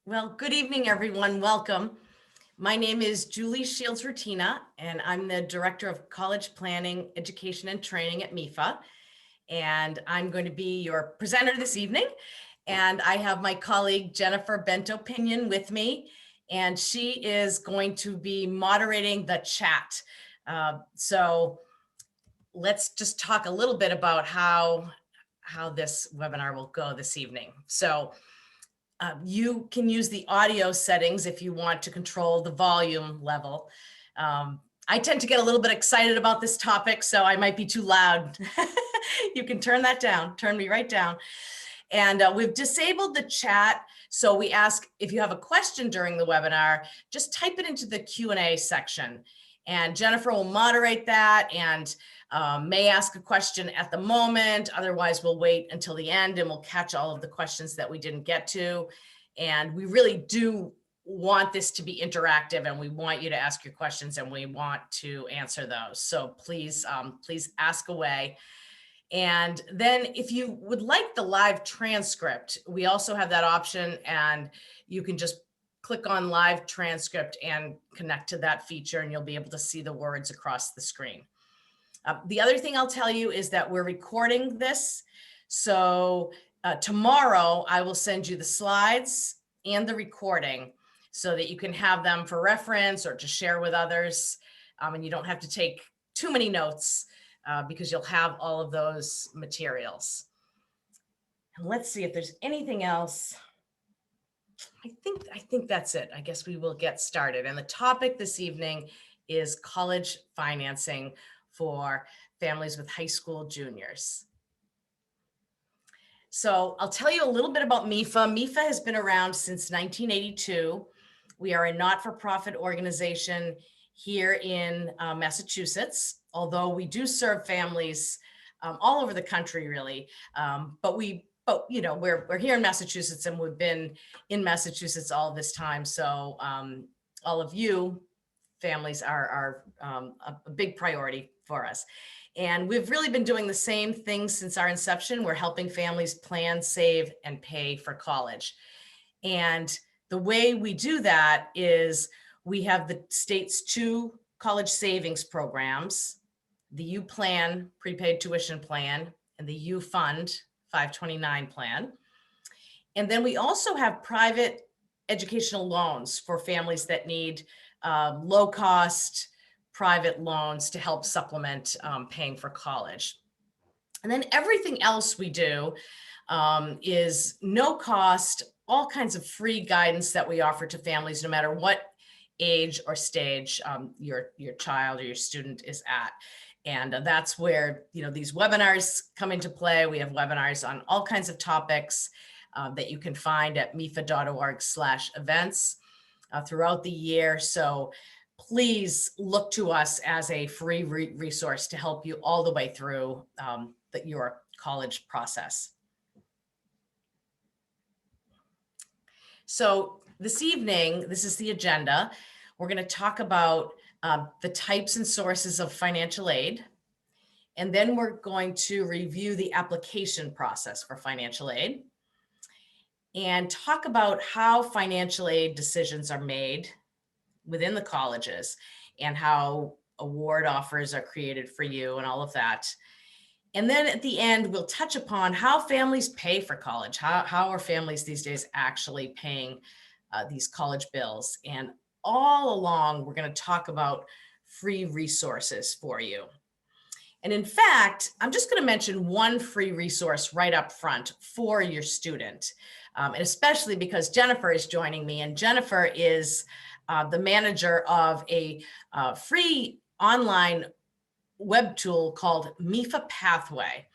Well, good evening, everyone. Welcome. My name is Julie Shields-Rutina, and I'm the Director of College Planning, Education, and Training at MEFA. And I'm going to be your presenter this evening. And I have my colleague, Jennifer Bento-Pinion, with me, and she is going to be moderating the chat. So let's just talk a little bit about how this webinar will go this evening. So you can use the audio settings if you want to control the volume level. I tend to get a little bit excited about this topic, so I might be too loud. You can turn that down, turn me right down. And we've disabled the chat. So we ask if you have a question during the webinar, just type it into the Q&A section. And Jennifer will moderate that and may ask a question at the moment. Otherwise, we'll wait until the end and we'll catch all of the questions that we didn't get to. And we really do want this to be interactive, and we want you to ask your questions and we want to answer those. So please, please ask away. And then if you would like the live transcript, we also have that option, and you can just click on live transcript and connect to that feature, and you'll be able to see the words across the screen. The other thing I'll tell you is that we're recording this. So tomorrow I will send you the slides and the recording so that you can have them for reference or to share with others. And you don't have to take too many notes because you'll have all of those materials. And let's see if there's anything else. I think that's it. I guess we will get started. And the topic this evening is college financing for families with high school juniors. So I'll tell you a little bit about MEFA. MEFA has been around since 1982. We are a not-for-profit organization here in Massachusetts, although we do serve families all over the country, really. But you know, we're here in Massachusetts, and we've been in Massachusetts all this time. So all of you families are a big priority for us. And we've really been doing the same thing since our inception. We're helping families plan, save, and pay for college. And the way we do that is we have the state's 2 college savings programs, the U Plan prepaid tuition plan, and the U Fund 529 plan. And then we also have private educational loans for families that need low cost private loans to help supplement paying for college. And then everything else we do is no cost, all kinds of free guidance that we offer to families, no matter what age or stage your child or your student is at. And that's where, you know, these webinars come into play. We have webinars on all kinds of topics that you can find at mefa.org/events throughout the year. So please look to us as a free resource to help you all the way through your college process. So this evening, this is the agenda. We're going to talk about the types and sources of financial aid. And then we're going to review the application process for financial aid and talk about how financial aid decisions are made within the colleges and how award offers are created for you and all of that. And then at the end, we'll touch upon how families pay for college. How are families these days actually paying these college bills? And all along, we're going to talk about free resources for you. And in fact, I'm just going to mention one free resource right up front for your student, and especially because Jennifer is joining me, and Jennifer is the manager of a free online web tool called MEFA Pathway.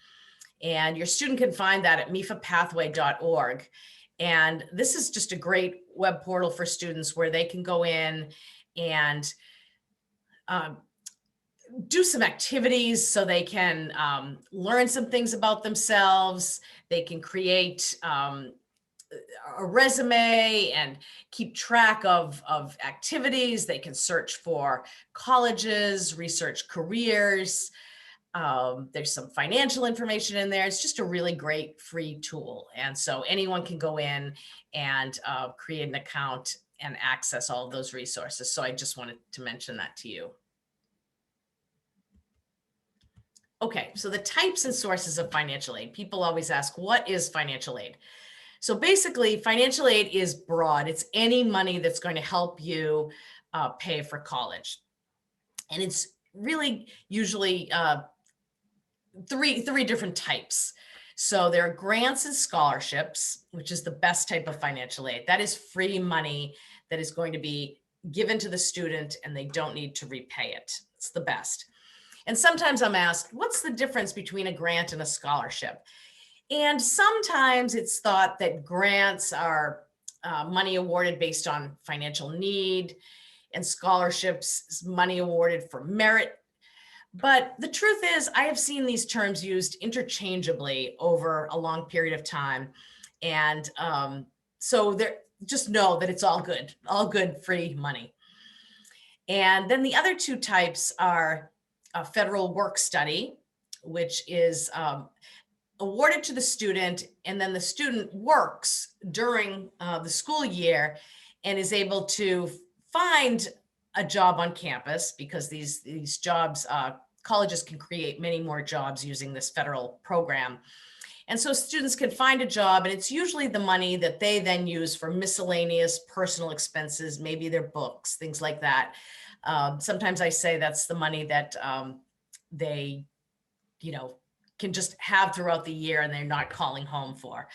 And your student can find that at mefapathway.org. And this is just a great web portal for students where they can go in and do some activities so they can learn some things about themselves. They can create a resume and keep track of activities. They can search for colleges, research careers. There's some financial information in there. It's just a really great free tool. And so anyone can go in and create an account and access all of those resources. So I just wanted to mention that to you. Okay, so the types and sources of financial aid. People always ask, what is financial aid? So basically, financial aid is broad. It's any money that's going to help you pay for college. And it's really usually three different types. So there are grants and scholarships, which is the best type of financial aid. That is free money that is going to be given to the student and they don't need to repay it. It's the best. And sometimes I'm asked, what's the difference between a grant and a scholarship? And sometimes it's thought that grants are money awarded based on financial need, and scholarships is money awarded for merit. But the truth is, I have seen these terms used interchangeably over a long period of time. And so just know that it's all good free money. And then the other two types are a federal work study, which is awarded to the student, and then the student works during the school year and is able to find a job on campus, because these jobs, colleges can create many more jobs using this federal program. And so students can find a job, and it's usually the money that they then use for miscellaneous personal expenses, maybe their books, things like that. Sometimes I say that's the money that they, can just have throughout the year and they're not calling home for.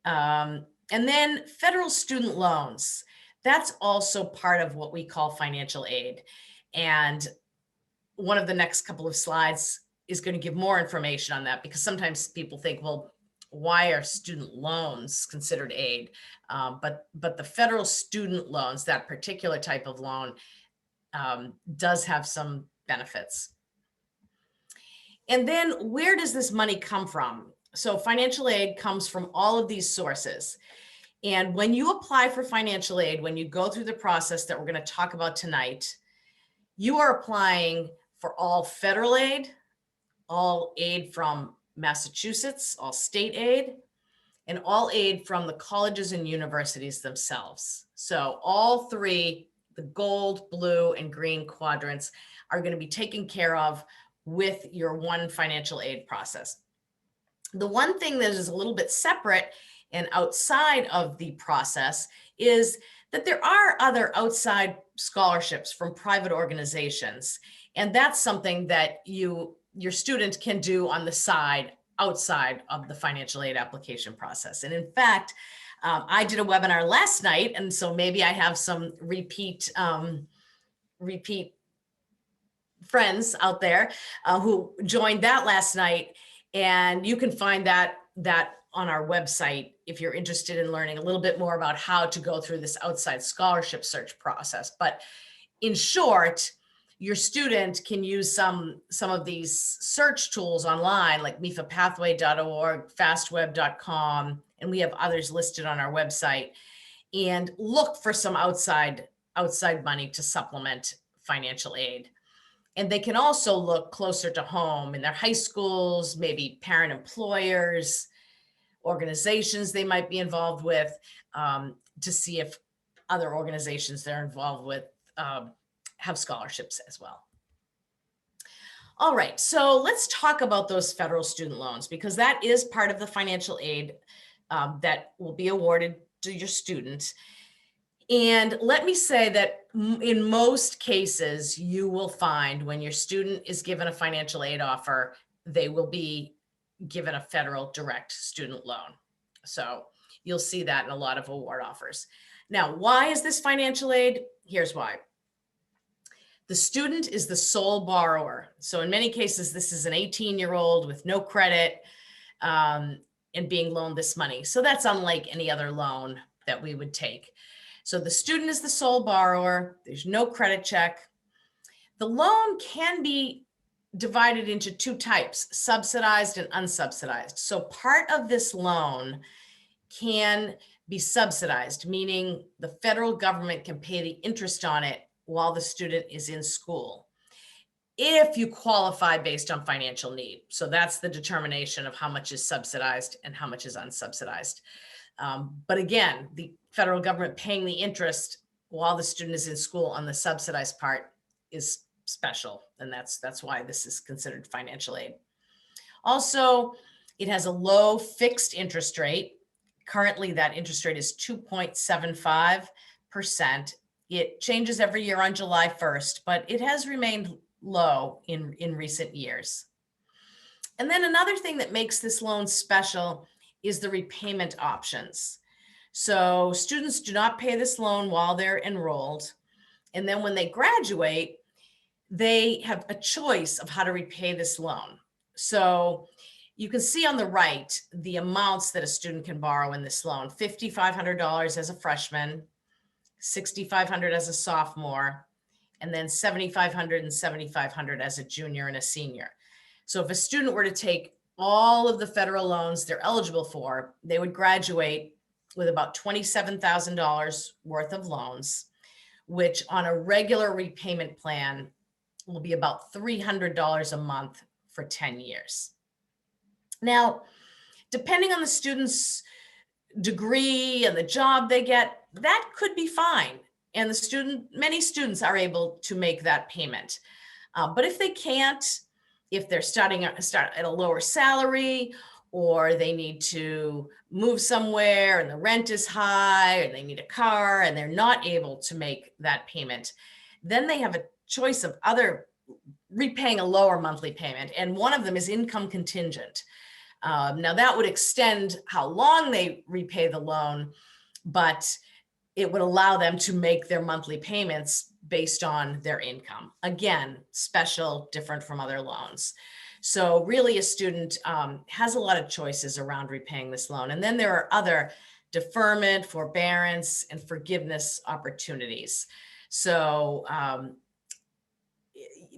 And then federal student loans. That's also part of what we call financial aid. And one of the next couple of slides is going to give more information on that, because sometimes people think, well, why are student loans considered aid? But the federal student loans, that particular type of loan, does have some benefits. And then where does this money come from? So financial aid comes from all of these sources. And when you apply for financial aid, when you go through the process that we're going to talk about tonight, you are applying for all federal aid, all aid from Massachusetts, all state aid, and all aid from the colleges and universities themselves. So all three, the gold, blue, and green quadrants, are going to be taken care of with your one financial aid process. The one thing that is a little bit separate and outside of the process is that there are other outside scholarships from private organizations. And that's something that your student can do on the side outside of the financial aid application process. And in fact, I did a webinar last night, and so maybe I have some repeat friends out there who joined that last night, and you can find that on our website if you're interested in learning a little bit more about how to go through this outside scholarship search process. But in short, your student can use some of these search tools online, like mefapathway.org, fastweb.com, and we have others listed on our website, and look for some outside money to supplement financial aid. And they can also look closer to home in their high schools, maybe parent employers, organizations they might be involved with, to see if other organizations they're involved with have scholarships as well. All right, so let's talk about those federal student loans, because that is part of the financial aid that will be awarded to your student. And let me say that in most cases, you will find when your student is given a financial aid offer, they will be given a federal direct student loan. So you'll see that in a lot of award offers. Now, why is this financial aid? Here's why. The student is the sole borrower. So in many cases, this is an 18-year-old with no credit and being loaned this money. So that's unlike any other loan that we would take. So the student is the sole borrower. There's no credit check. The loan can be divided into two types, subsidized and unsubsidized. So part of this loan can be subsidized, meaning the federal government can pay the interest on it while the student is in school. if you qualify based on financial need. So that's the determination of how much is subsidized and how much is unsubsidized. But again, the federal government paying the interest while the student is in school on the subsidized part is special. And that's why this is considered financial aid. Also, it has a low fixed interest rate. Currently, that interest rate is 2.75%. It changes every year on July 1st, but it has remained low in recent years. And then another thing that makes this loan special is the repayment options. So students do not pay this loan while they're enrolled. And then when they graduate, they have a choice of how to repay this loan. So you can see on the right the amounts that a student can borrow in this loan: $5,500 as a freshman, $6,500 as a sophomore, and then $7,500 and $7,500 as a junior and a senior. So if a student were to take all of the federal loans they're eligible for, they would graduate with about $27,000 worth of loans, which on a regular repayment plan will be about $300 a month for 10 years. Now, depending on the student's degree and the job they get, that could be fine. And many students are able to make that payment. But if they can't, if they're starting at a lower salary, or they need to move somewhere and the rent is high, or they need a car and they're not able to make that payment, then they have a choice of repaying a lower monthly payment. And one of them is income contingent. Now that would extend how long they repay the loan, but it would allow them to make their monthly payments based on their income. Again, special, different from other loans. So really a student has a lot of choices around repaying this loan. And then there are other deferment, forbearance, and forgiveness opportunities. So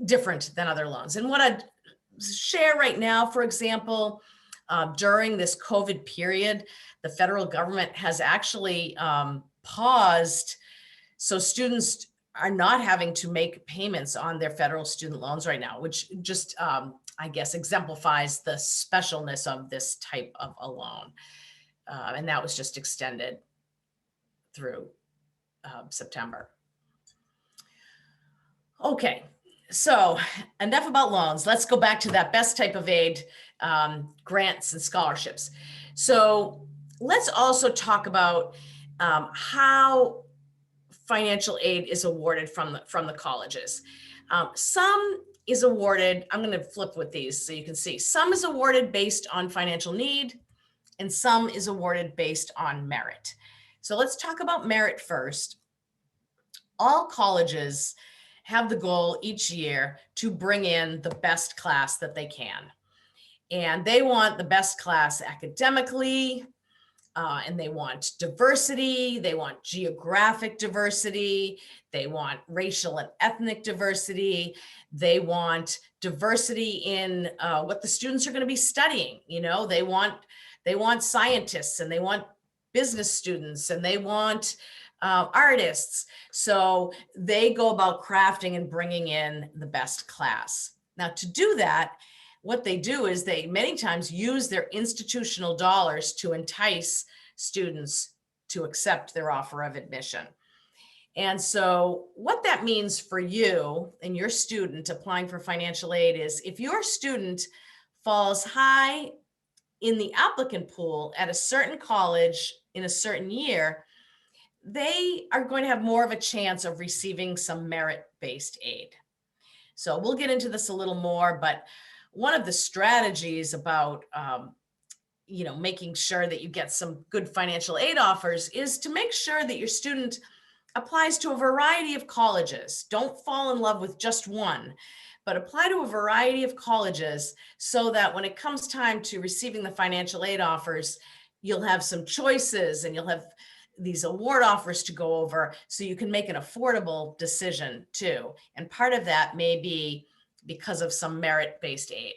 different than other loans. And what I'd share right now, for example, during this COVID period, the federal government has actually paused, so students are not having to make payments on their federal student loans right now, which just, I guess, exemplifies the specialness of this type of a loan. And that was just extended through September. Okay, so enough about loans. Let's go back to that best type of aid, grants and scholarships. So let's also talk about how financial aid is awarded from the colleges. Some is awarded, I'm going to flip with these so you can see. Some is awarded based on financial need, and some is awarded based on merit. So let's talk about merit first. All colleges have the goal each year to bring in the best class that they can. And they want the best class academically, and they want diversity, they want geographic diversity, they want racial and ethnic diversity, they want diversity in what the students are going to be studying. You know, they want scientists, and they want business students, and they want artists. So they go about crafting and bringing in the best class. Now, to do that, what they do is they many times use their institutional dollars to entice students to accept their offer of admission. And so what that means for you and your student applying for financial aid is, if your student falls high in the applicant pool at a certain college in a certain year, they are going to have more of a chance of receiving some merit-based aid. So we'll get into this a little more, but one of the strategies about making sure that you get some good financial aid offers is to make sure that your student applies to a variety of colleges. Don't fall in love with just one, but apply to a variety of colleges so that when it comes time to receiving the financial aid offers, you'll have some choices and you'll have these award offers to go over, so you can make an affordable decision too. And part of that may be because of some merit-based aid.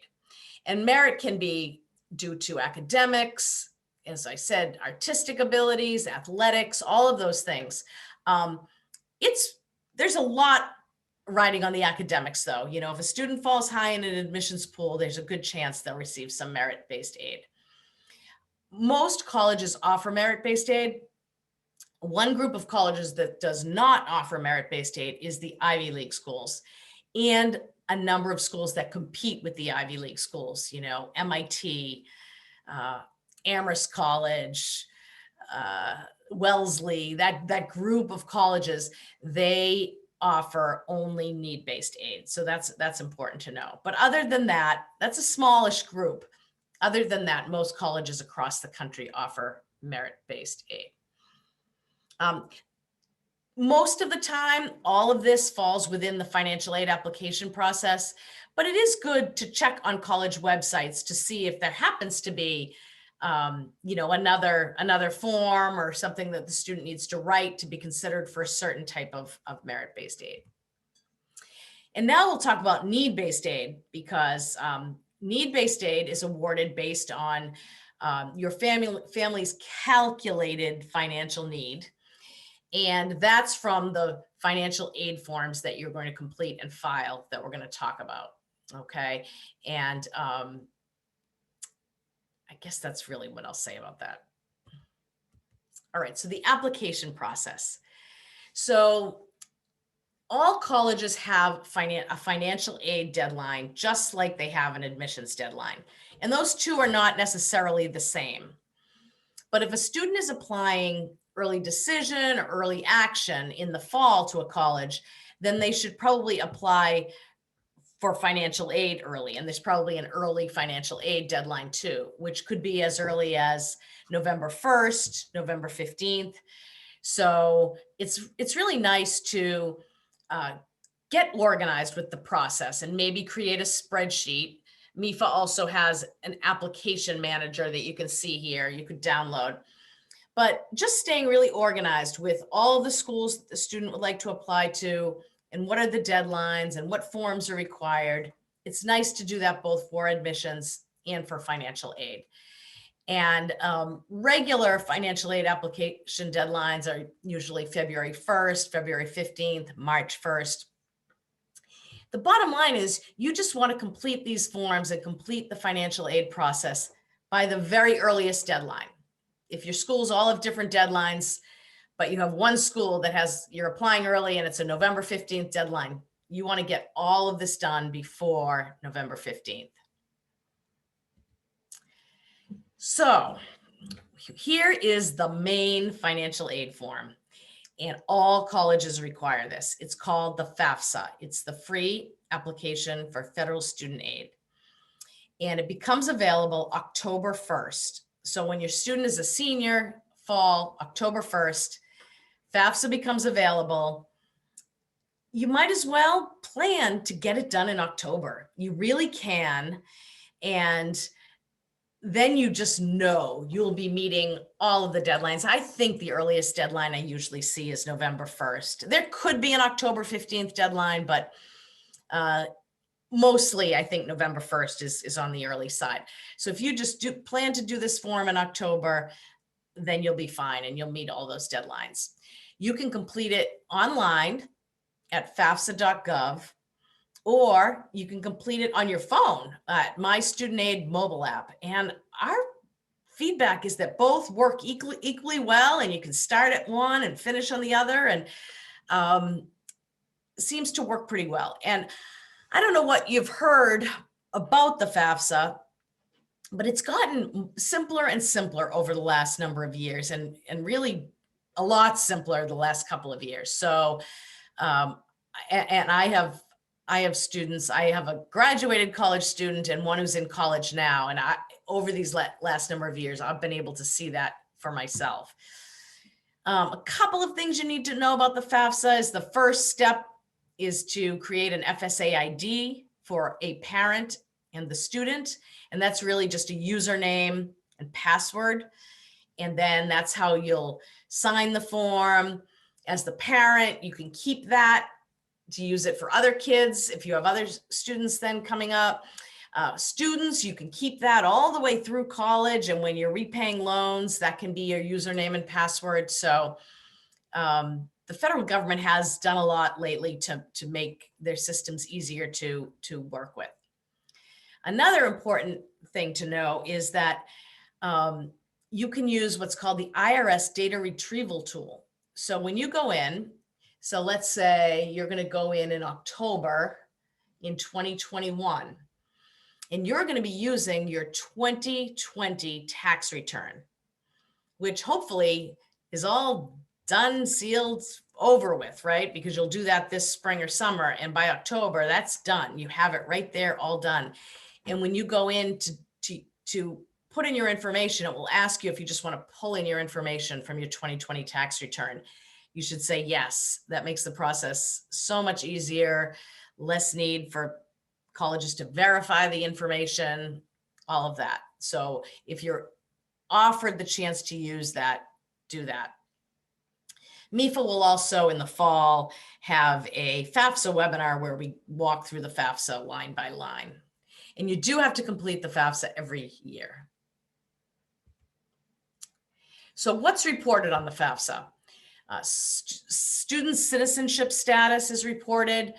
And merit can be due to academics, as I said, artistic abilities, athletics, all of those things. There's a lot riding on the academics though. You know, if a student falls high in an admissions pool, there's a good chance they'll receive some merit-based aid. Most colleges offer merit-based aid. One group of colleges that does not offer merit-based aid is the Ivy League schools, and a number of schools that compete with the Ivy League schools, you know, MIT, Amherst College, Wellesley, that group of colleges, they offer only need-based aid. So that's important to know. But other than that, that's a smallish group. Other than that, most colleges across the country offer merit-based aid. Most of the time, all of this falls within the financial aid application process, but it is good to check on college websites to see if there happens to be you know, another form or something that the student needs to write to be considered for a certain type of merit-based aid. And now we'll talk about need-based aid, because need-based aid is awarded based on your family's calculated financial need. And that's from the financial aid forms that you're going to complete and file that we're going to talk about. Okay. And I guess that's really what I'll say about that. All right. So the application process. So all colleges have a financial aid deadline, just like they have an admissions deadline. And those two are not necessarily the same. But if a student is applying early decision or early action in the fall to a college, then they should probably apply for financial aid early. And there's probably an early financial aid deadline too, which could be as early as November 1st, November 15th. So it's really nice to get organized with the process and maybe create a spreadsheet. MEFA also has an application manager that you can see here, you could download. But just staying really organized with all of the schools that the student would like to apply to, and what are the deadlines and what forms are required. It's nice to do that both for admissions and for financial aid. And regular financial aid application deadlines are usually February 1st, February 15th, March 1st. The bottom line is you just want to complete these forms and complete the financial aid process by the very earliest deadline. If your schools all have different deadlines, but you have one school that you're applying early and it's a November 15th deadline, you want to get all of this done before November 15th. So here is the main financial aid form, and all colleges require this. It's called the FAFSA. It's the Free Application for Federal Student Aid. And it becomes available October 1st. So when your student is a senior, fall, October 1st, FAFSA becomes available. You might as well plan to get it done in October. You really can. And then you just know you'll be meeting all of the deadlines. I think the earliest deadline I usually see is November 1st. There could be an October 15th deadline, but mostly I think November 1st is on the early side. So if you just plan to do this form in October, then you'll be fine and you'll meet all those deadlines. You can complete it online at fafsa.gov, or you can complete it on your phone at My Student Aid mobile app. And our feedback is that both work equally well, and you can start at one and finish on the other, and seems to work pretty well. And I don't know what you've heard about the FAFSA, but it's gotten simpler and simpler over the last number of years, and really a lot simpler the last couple of years. So, and I have students, I have a graduated college student and one who's in college now. And over these last number of years, I've been able to see that for myself. A couple of things you need to know about the FAFSA is the first step is to create an FSA ID for a parent and the student. And that's really just a username and password. And then that's how you'll sign the form. As the parent, you can keep that to use it for other kids. If you have other students then coming up, students, you can keep that all the way through college. And when you're repaying loans, that can be your username and password. So the federal government has done a lot lately to make their systems easier to work with. Another important thing to know is that you can use what's called the IRS data retrieval tool. So when you go in, so let's say you're going to go in October in 2021, and you're going to be using your 2020 tax return, which hopefully is all done, sealed, over with, right? Because you'll do that this spring or summer, and by October, that's done. You have it right there, all done. And when you go in to put in your information, it will ask you if you just want to pull in your information from your 2020 tax return. You should say yes. That makes the process so much easier, less need for colleges to verify the information, all of that. So if you're offered the chance to use that, do that. MEFA will also in the fall have a FAFSA webinar where we walk through the FAFSA line by line. And you do have to complete the FAFSA every year. So what's reported on the FAFSA? Student citizenship status is reported.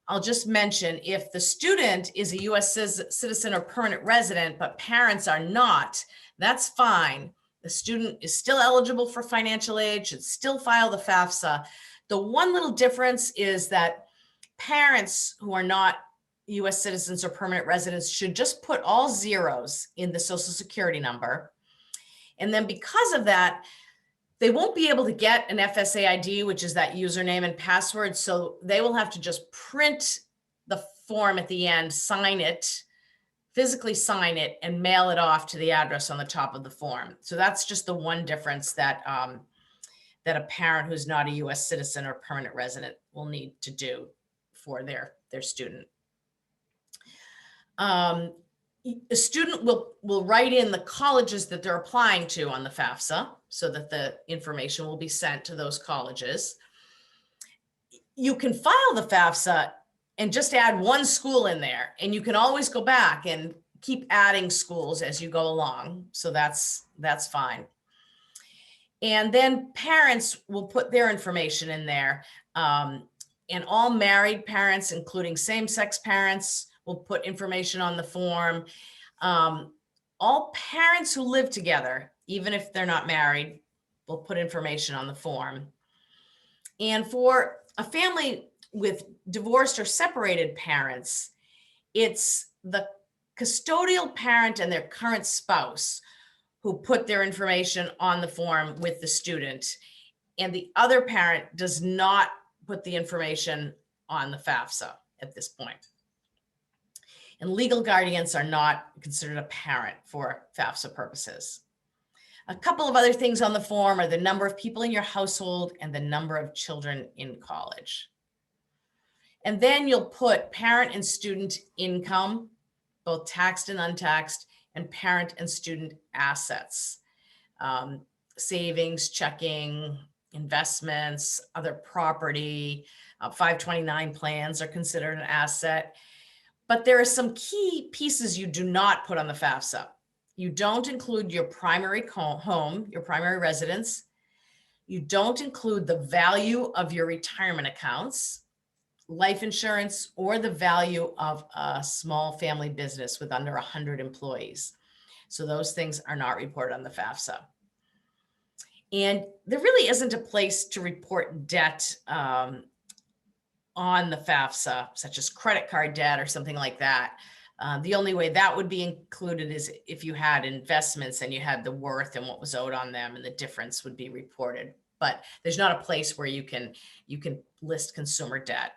I'll just mention, if the student is a US citizen or permanent resident, but parents are not, that's fine. The student is still eligible for financial aid, should still file the FAFSA. The one little difference is that parents who are not US citizens or permanent residents should just put all zeros in the Social Security number. And then because of that, they won't be able to get an FSA ID, which is that username and password. So they will have to just print the form at the end, sign it, physically sign it, and mail it off to the address on the top of the form. So that's just the one difference that that a parent who's not a US citizen or permanent resident will need to do for their student. A student will write in the colleges that they're applying to on the FAFSA so that the information will be sent to those colleges. You can file the FAFSA and just add one school in there, and you can always go back and keep adding schools as you go along. So that's fine. And then parents will put their information in there. And all married parents, including same-sex parents, will put information on the form. All parents who live together, even if they're not married, will put information on the form. And for a family with divorced or separated parents, it's the custodial parent and their current spouse who put their information on the form with the student. And the other parent does not put the information on the FAFSA at this point. And legal guardians are not considered a parent for FAFSA purposes. A couple of other things on the form are the number of people in your household and the number of children in college. And then you'll put parent and student income, both taxed and untaxed, and parent and student assets, savings, checking, investments, other property, 529 plans are considered an asset. But there are some key pieces you do not put on the FAFSA. You don't include your primary home, your primary residence. You don't include the value of your retirement accounts, life insurance, or the value of a small family business with under 100 employees. So those things are not reported on the FAFSA. And there really isn't a place to report debt on the FAFSA, such as credit card debt or something like that. The only way that would be included is if you had investments and you had the worth and what was owed on them, and the difference would be reported. But there's not a place where you can list consumer debt.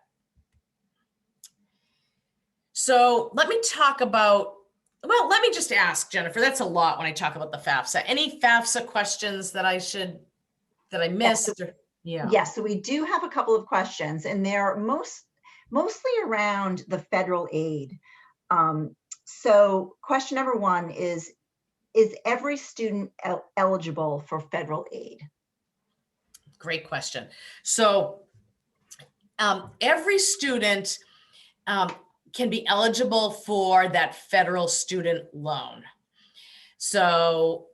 So let me talk about, well, let me just ask, Jennifer, that's a lot when I talk about the FAFSA. Any FAFSA questions that I missed? Yes. Or, yeah. Yes, so we do have a couple of questions, and they're mostly around the federal aid. So question number one is every student eligible for federal aid? Great question. So every student can be eligible for that federal student loan. So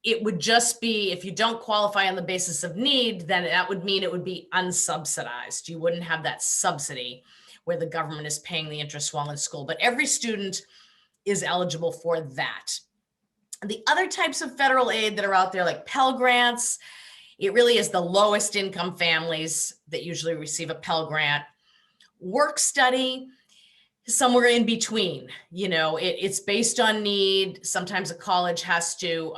it would just be, if you don't qualify on the basis of need, then that would mean it would be unsubsidized. You wouldn't have that subsidy where the government is paying the interest while in school, but every student is eligible for that. The other types of federal aid that are out there, like Pell Grants, it really is the lowest income families that usually receive a Pell Grant. Work study, somewhere in between. You know, it's based on need. Sometimes a college has to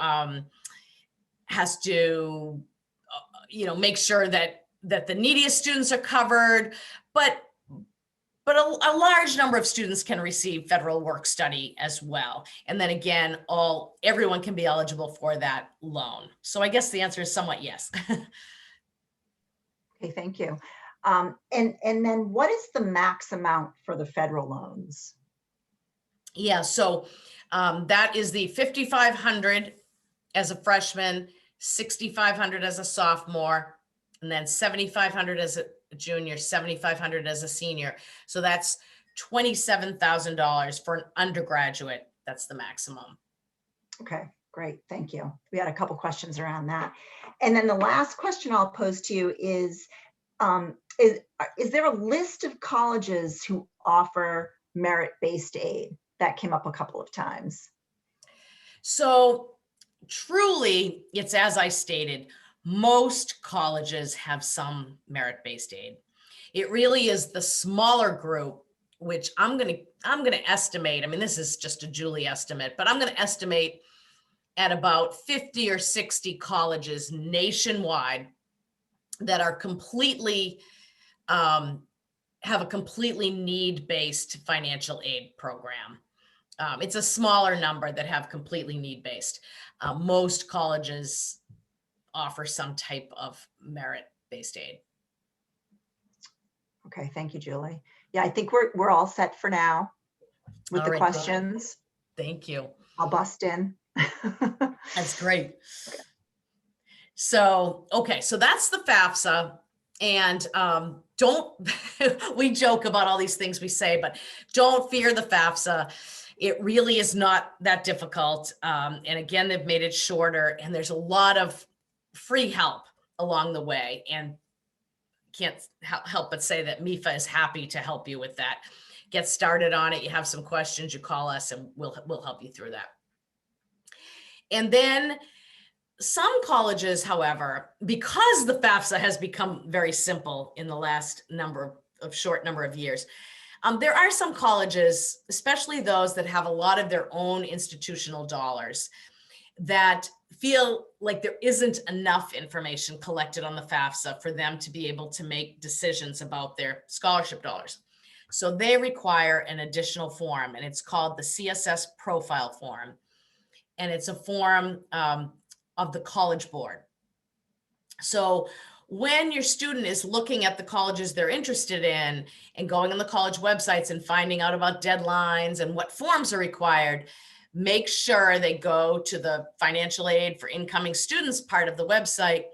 you know, make sure that the neediest students are covered, but a large number of students can receive federal work study as well. And then again, everyone can be eligible for that loan. So I guess the answer is somewhat yes. Okay, thank you. And then what is the max amount for the federal loans? Yeah, so that is the $5,500 as a freshman, $6,500 as a sophomore, and then $7,500 as a junior, $7,500 as a senior. So that's $27,000 for an undergraduate. That's the maximum. Okay, great. Thank you. We had a couple questions around that. And then the last question I'll pose to you is there a list of colleges who offer merit-based aid? That came up a couple of times. So truly, it's as I stated, most colleges have some merit-based aid. It really is the smaller group, which I'm gonna estimate. I mean, this is just a Julie estimate, but I'm gonna estimate at about 50 or 60 colleges nationwide that are completely have a completely need-based financial aid program. It's a smaller number that have completely need-based. Most colleges offer some type of merit-based aid. Okay, thank you, Julie. Yeah, I think we're all set for now with the questions. Thank you. I'll bust in. That's great. So, okay, so that's the FAFSA. And we joke about all these things we say, but don't fear the FAFSA. It really is not that difficult. And again, they've made it shorter, and there's a lot of free help along the way. And can't help but say that MEFA is happy to help you with that. Get started on it. You have some questions, you call us and we'll help you through that. And then some colleges, however, because the FAFSA has become very simple in the last short number of years, there are some colleges, especially those that have a lot of their own institutional dollars, that feel like there isn't enough information collected on the FAFSA for them to be able to make decisions about their scholarship dollars. So they require an additional form, and it's called the CSS profile form. And it's a form of the College Board. So when your student is looking at the colleges they're interested in and going on the college websites and finding out about deadlines and what forms are required, make sure they go to the financial aid for incoming students part of the website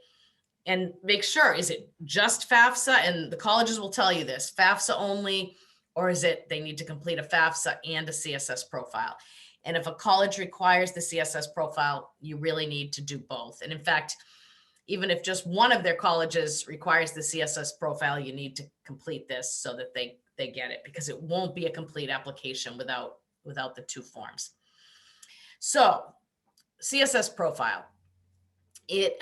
and make sure, is it just FAFSA? And the colleges will tell you this, FAFSA only, or is it they need to complete a FAFSA and a CSS profile? And if a college requires the CSS profile, you really need to do both. And in fact, even if just one of their colleges requires the CSS profile, you need to complete this so that they get it, because it won't be a complete application without the two forms. So CSS profile, it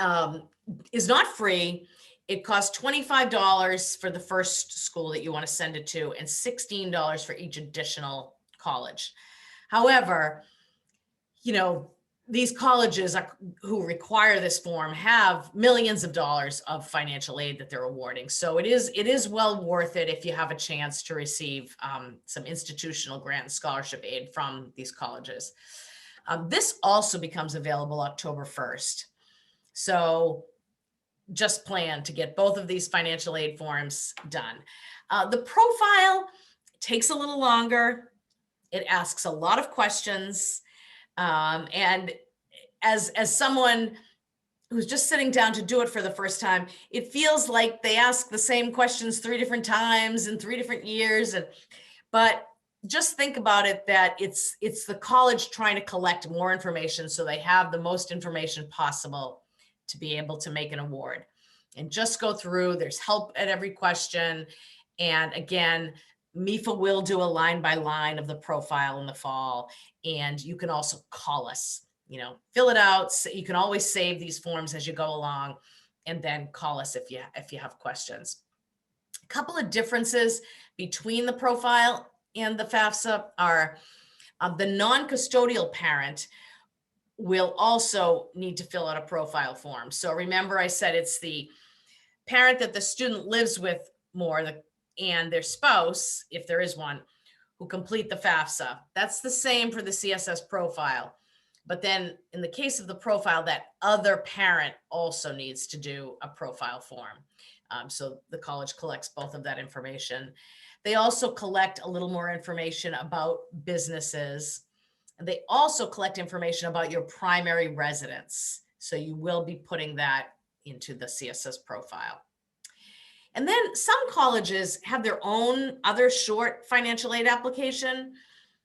is not free. It costs $25 for the first school that you want to send it to and $16 for each additional college. However, you know, these colleges who require this form have millions of dollars of financial aid that they're awarding. So it is well worth it if you have a chance to receive some institutional grant and scholarship aid from these colleges. This also becomes available October 1st. So just plan to get both of these financial aid forms done. The profile takes a little longer. It asks a lot of questions. And as someone who's just sitting down to do it for the first time, it feels like they ask the same questions 3 different times in 3 different years. But just think about it that it's the college trying to collect more information so they have the most information possible to be able to make an award. And just go through, there's help at every question. And again, MEFA will do a line by line of the profile in the fall. And you can also call us, fill it out. So you can always save these forms as you go along, and then call us if you have questions. A couple of differences between the profile and the FAFSA are the non-custodial parent will also need to fill out a profile form. So remember I said it's the parent that the student lives with more and their spouse, if there is one, who complete the FAFSA. That's the same for the CSS profile. But then in the case of the profile, that other parent also needs to do a profile form. So the college collects both of that information. They also collect a little more information about businesses. They also collect information about your primary residence. So you will be putting that into the CSS profile. And then some colleges have their own other short financial aid application.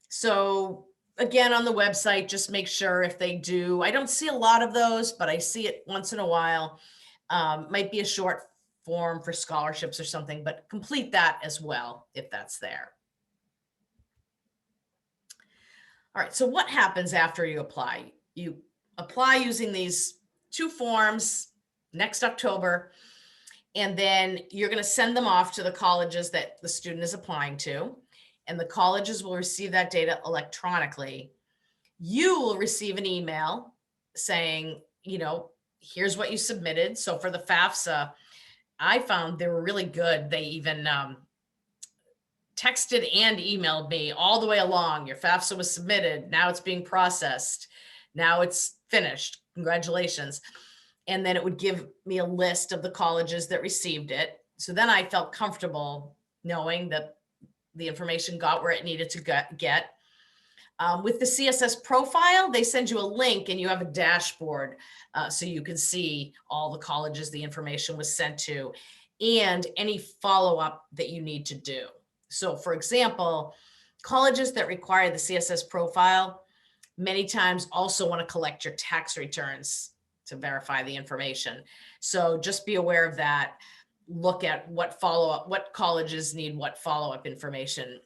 So again, on the website, just make sure if they do. I don't see a lot of those, but I see it once in a while. Might be a short form for scholarships or something, but complete that as well if that's there. All right, so what happens after you apply? You apply using these two forms next October, and then you're going to send them off to the colleges that the student is applying to, and the colleges will receive that data electronically. You will receive an email saying, here's what you submitted. So for the FAFSA, I found they were really good. They even texted and emailed me all the way along. Your FAFSA was submitted. Now it's being processed. Now it's finished. Congratulations. And then it would give me a list of the colleges that received it. So then I felt comfortable knowing that the information got where it needed to get. With the CSS profile, they send you a link and you have a dashboard so you can see all the colleges the information was sent to and any follow-up that you need to do. So for example, colleges that require the CSS profile many times also want to collect your tax returns to verify the information. So just be aware of that. Look at what follow-up, what colleges need what follow-up information.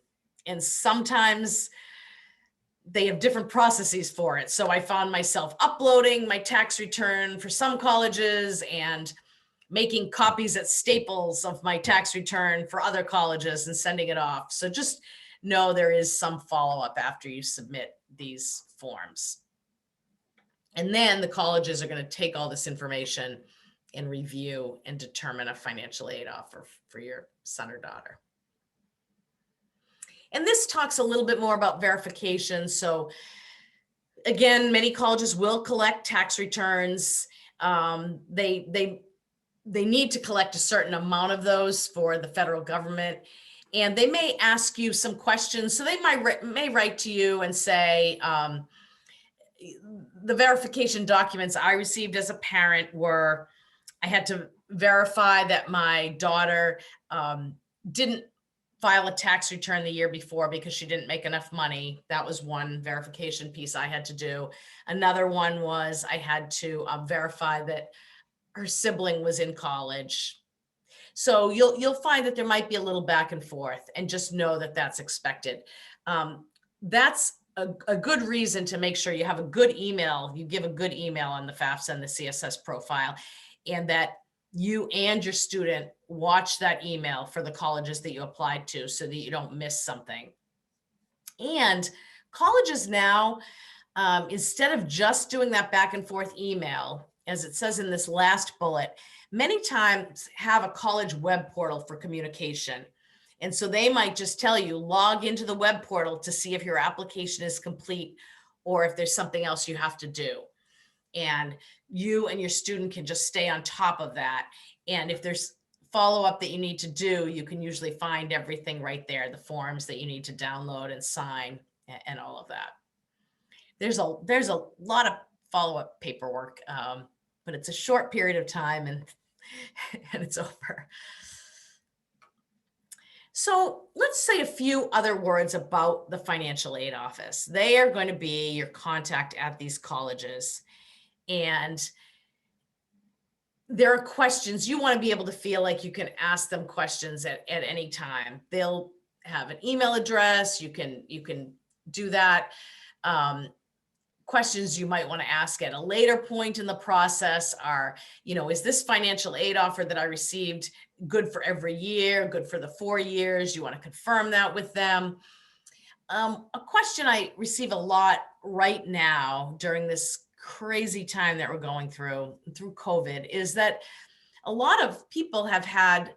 And sometimes they have different processes for it. So I found myself uploading my tax return for some colleges and making copies at Staples of my tax return for other colleges and sending it off. So just know there is some follow-up after you submit these forms. And then the colleges are going to take all this information and review and determine a financial aid offer for your son or daughter. And this talks a little bit more about verification. So again, many colleges will collect tax returns. They need to collect a certain amount of those for the federal government. And they may ask you some questions. So they may write to you and say, the verification documents I received as a parent were, I had to verify that my daughter didn't file a tax return the year before because she didn't make enough money. That was one verification piece I had to do. Another one was I had to verify that her sibling was in college. So you'll find that there might be a little back and forth, and just know that that's expected. That's a good reason to make sure you have a good email. You give a good email on the FAFSA and the CSS profile, and that you and your student watch that email for the colleges that you applied to so that you don't miss something. And colleges now, instead of just doing that back and forth email, as it says in this last bullet, many times have a college web portal for communication. And so they might just tell you, log into the web portal to see if your application is complete or if there's something else you have to do. And you and your student can just stay on top of that. And if there's follow-up that you need to do, you can usually find everything right there, the forms that you need to download and sign and all of that. There's a lot of follow-up paperwork, but it's a short period of time and it's over. So let's say a few other words about the financial aid office. They are going to be your contact at these colleges. And there are questions you want to be able to feel like you can ask them questions at any time. They'll have an email address. You can do that. Questions you might want to ask at a later point in the process are, is this financial aid offer that I received good for every year, good for the 4 years? You want to confirm that with them. A question I receive a lot right now during this crazy time that we're going through COVID is that a lot of people have had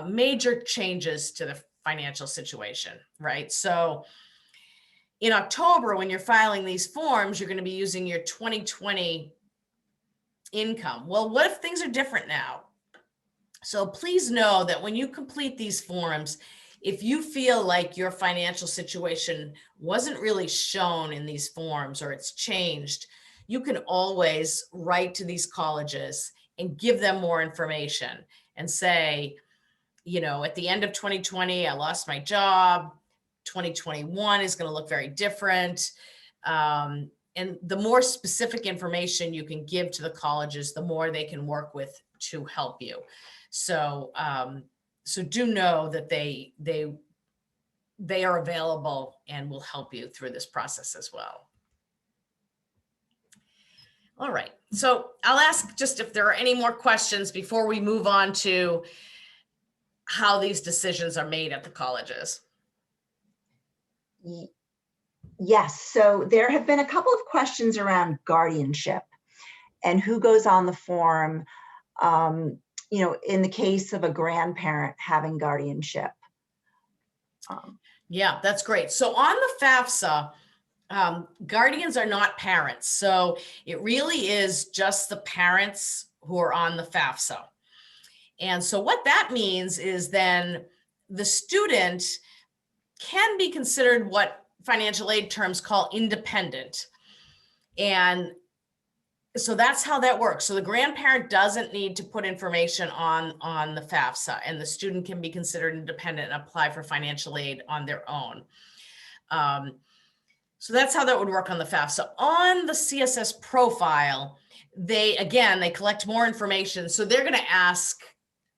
major changes to the financial situation, right? So in October, when you're filing these forms, you're going to be using your 2020 income. Well, what if things are different now? So please know that when you complete these forms, if you feel like your financial situation wasn't really shown in these forms or it's changed, you can always write to these colleges and give them more information and say, at the end of 2020, I lost my job. 2021 is going to look very different. And the more specific information you can give to the colleges, the more they can work with to help you. So, so do know that they are available and will help you through this process as well. All right. So I'll ask just if there are any more questions before we move on to how these decisions are made at the colleges. Yes, so there have been a couple of questions around guardianship and who goes on the form, in the case of a grandparent having guardianship. Yeah, that's great. So on the FAFSA, guardians are not parents. So it really is just the parents who are on the FAFSA. And so what that means is then the student can be considered what financial aid terms call independent. And so that's how that works. So the grandparent doesn't need to put information on the FAFSA, and the student can be considered independent and apply for financial aid on their own. So that's how that would work on the FAFSA. On the CSS profile, they collect more information. So they're going to ask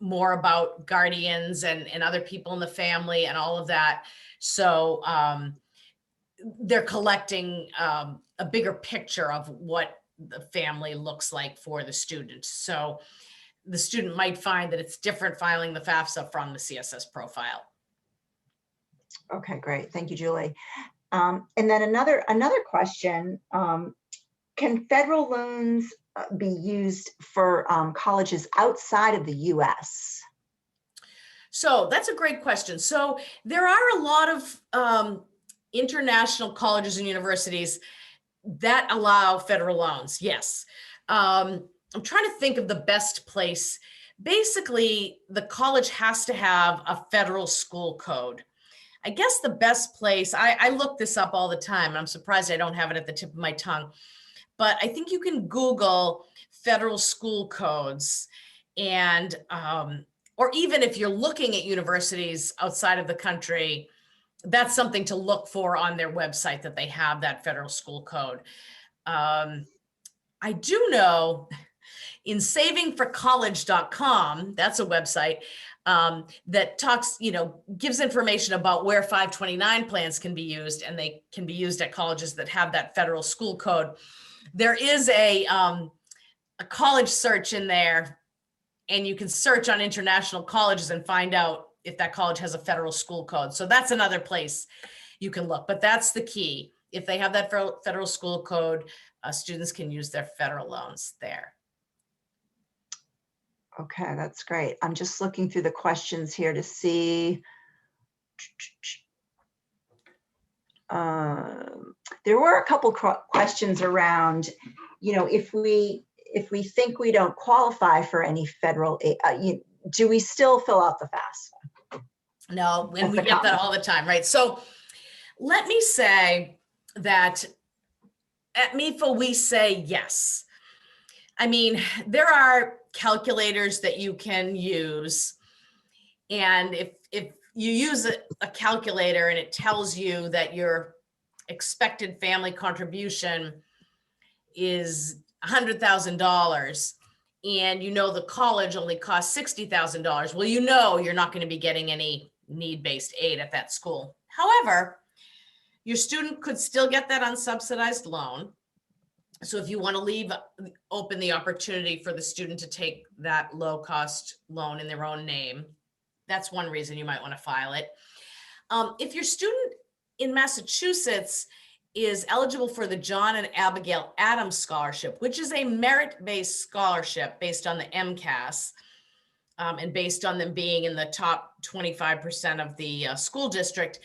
more about guardians and other people in the family and all of that. So they're collecting a bigger picture of what the family looks like for the student. So the student might find that it's different filing the FAFSA from the CSS profile. Okay, great. Thank you, Julie. And then another question, can federal loans be used for colleges outside of the US? So that's a great question. So there are a lot of international colleges and universities that allow federal loans. Yes. I'm trying to think of the best place. Basically, the college has to have a federal school code. I guess the best place, I look this up all the time, and I'm surprised I don't have it at the tip of my tongue, but I think you can Google federal school codes, and or even if you're looking at universities outside of the country, that's something to look for on their website, that they have that federal school code. I do know in savingforcollege.com, that's a website that talks, gives information about where 529 plans can be used, and they can be used at colleges that have that federal school code. There is a college search in there, and you can search on international colleges and find out if that college has a federal school code. So that's another place you can look, but that's the key. If they have that federal school code, students can use their federal loans there. Okay, that's great. I'm just looking through the questions here to see. There were a couple questions around, if we think we don't qualify for any federal aid, do we still fill out the FAFSA? No, and we get that all the time, right? So let me say that at MEFA, we say yes. I mean, there are calculators that you can use. And if you use a calculator and it tells you that your expected family contribution is $100,000 and you know the college only costs $60,000. Well, you know you're not going to be getting any need-based aid at that school. However, your student could still get that unsubsidized loan. So if you want to leave open the opportunity for the student to take that low-cost loan in their own name, that's one reason you might want to file it. If your student in Massachusetts is eligible for the John and Abigail Adams Scholarship, which is a merit-based scholarship based on the MCAS, and based on them being in the top 25% of the school district,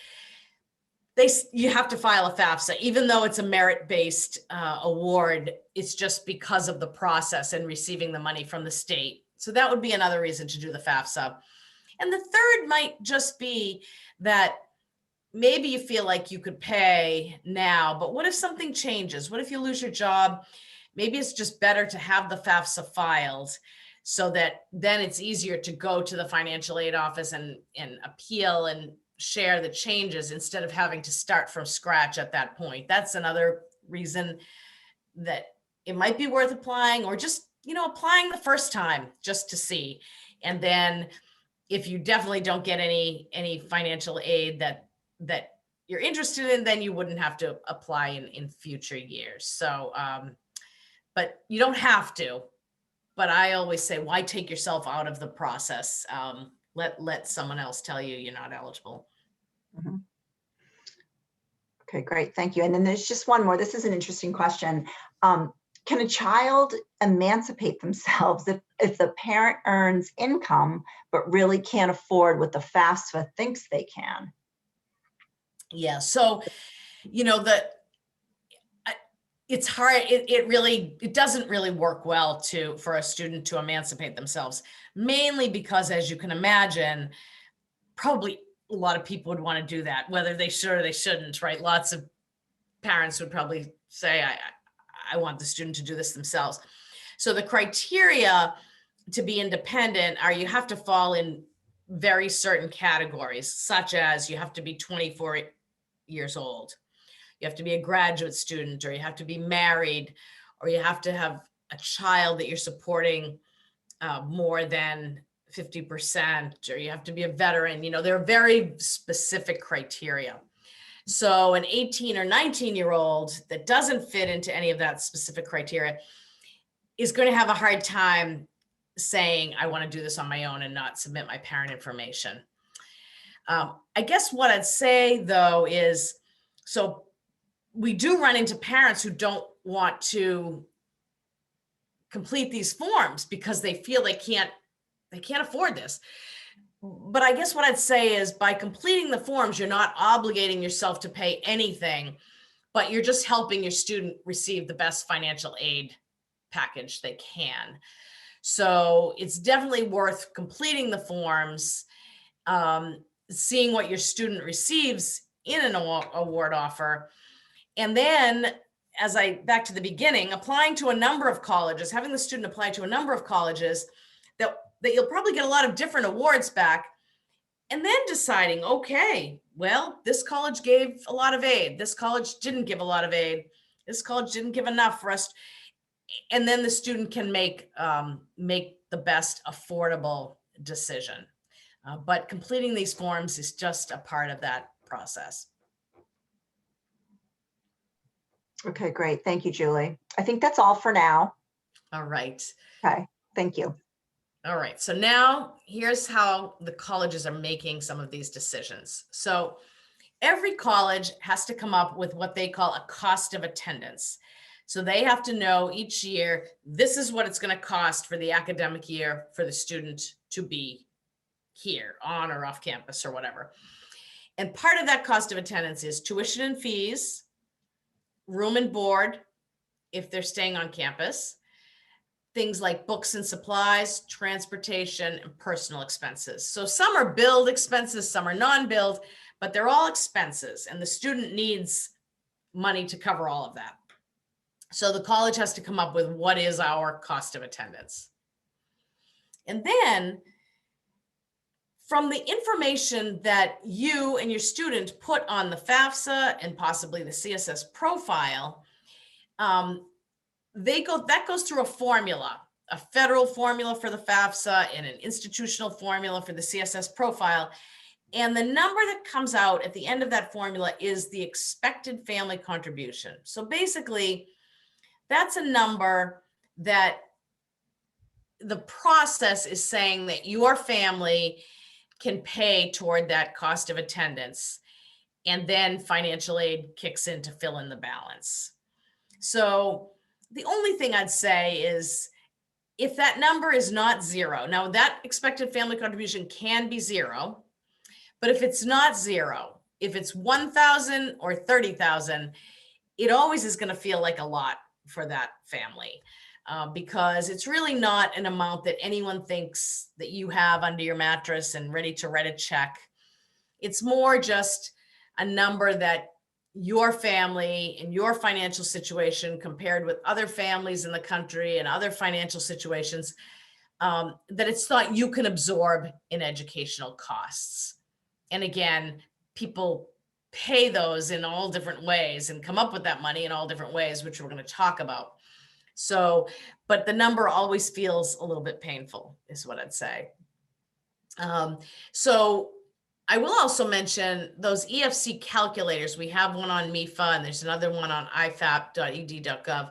you have to file a FAFSA, even though it's a merit-based award. It's just because of the process and receiving the money from the state. So that would be another reason to do the FAFSA. And the third might just be that maybe you feel like you could pay now, but what if something changes? What if you lose your job? Maybe it's just better to have the FAFSA filed so that then it's easier to go to the financial aid office and appeal and share the changes instead of having to start from scratch at that point. That's another reason that it might be worth applying, or just, applying the first time just to see. And then if you definitely don't get any financial aid that you're interested in, then you wouldn't have to apply in future years. So, but you don't have to. But I always say, why take yourself out of the process? Let someone else tell you you're not eligible. Mhm. Okay, great. Thank you. And then there's just one more. This is an interesting question. Can a child emancipate themselves if the parent earns income but really can't afford what the FAFSA thinks they can? Yeah. So, it's hard. It doesn't really work well for a student to emancipate themselves, mainly because, as you can imagine, probably a lot of people would want to do that, whether they should or they shouldn't, right? Lots of parents would probably say, I want the student to do this themselves. So the criteria to be independent are you have to fall in very certain categories, such as you have to be 24 years old. You have to be a graduate student, or you have to be married, or you have to have a child that you're supporting more than 50%, or you have to be a veteran. There are very specific criteria. So an 18 or 19-year-old that doesn't fit into any of that specific criteria is going to have a hard time saying, I want to do this on my own and not submit my parent information. I guess what I'd say, though, is, so we do run into parents who don't want to complete these forms because they feel they can't afford this. But I guess what I'd say is, by completing the forms, you're not obligating yourself to pay anything, but you're just helping your student receive the best financial aid package they can. So it's definitely worth completing the forms, seeing what your student receives in an award offer. And then, back to the beginning, applying to a number of colleges, having the student apply to a number of colleges that you'll probably get a lot of different awards back. And then deciding, okay, well, this college gave a lot of aid. This college didn't give a lot of aid. This college didn't give enough for us. And then the student can make the best affordable decision. But completing these forms is just a part of that process. Okay, great. Thank you, Julie. I think that's all for now. All right. Okay, thank you. All right. So now here's how the colleges are making some of these decisions. So every college has to come up with what they call a cost of attendance. So they have to know each year, this is what it's going to cost for the academic year for the student to be here on or off campus or whatever. And part of that cost of attendance is tuition and fees, room and board, if they're staying on campus, things like books and supplies, transportation, and personal expenses. So some are billed expenses, some are non-billed, but they're all expenses, and the student needs money to cover all of that. So the college has to come up with what is our cost of attendance. And then from the information that you and your student put on the FAFSA and possibly the CSS profile, that goes through a formula, a federal formula for the FAFSA and an institutional formula for the CSS profile. And the number that comes out at the end of that formula is the expected family contribution. So basically, that's a number that the process is saying that your family can pay toward that cost of attendance, and then financial aid kicks in to fill in the balance. So the only thing I'd say is if that number is not zero, now that expected family contribution can be zero, but if it's not zero, if it's 1,000 or 30,000, it always is going to feel like a lot for that family. Because it's really not an amount that anyone thinks that you have under your mattress and ready to write a check. It's more just a number that your family and your financial situation compared with other families in the country and other financial situations, that it's thought you can absorb in educational costs. And again, people pay those in all different ways and come up with that money in all different ways, which we're going to talk about. So, but the number always feels a little bit painful, is what I'd say. So I will also mention those EFC calculators. We have one on MEFA and there's another one on ifap.ed.gov.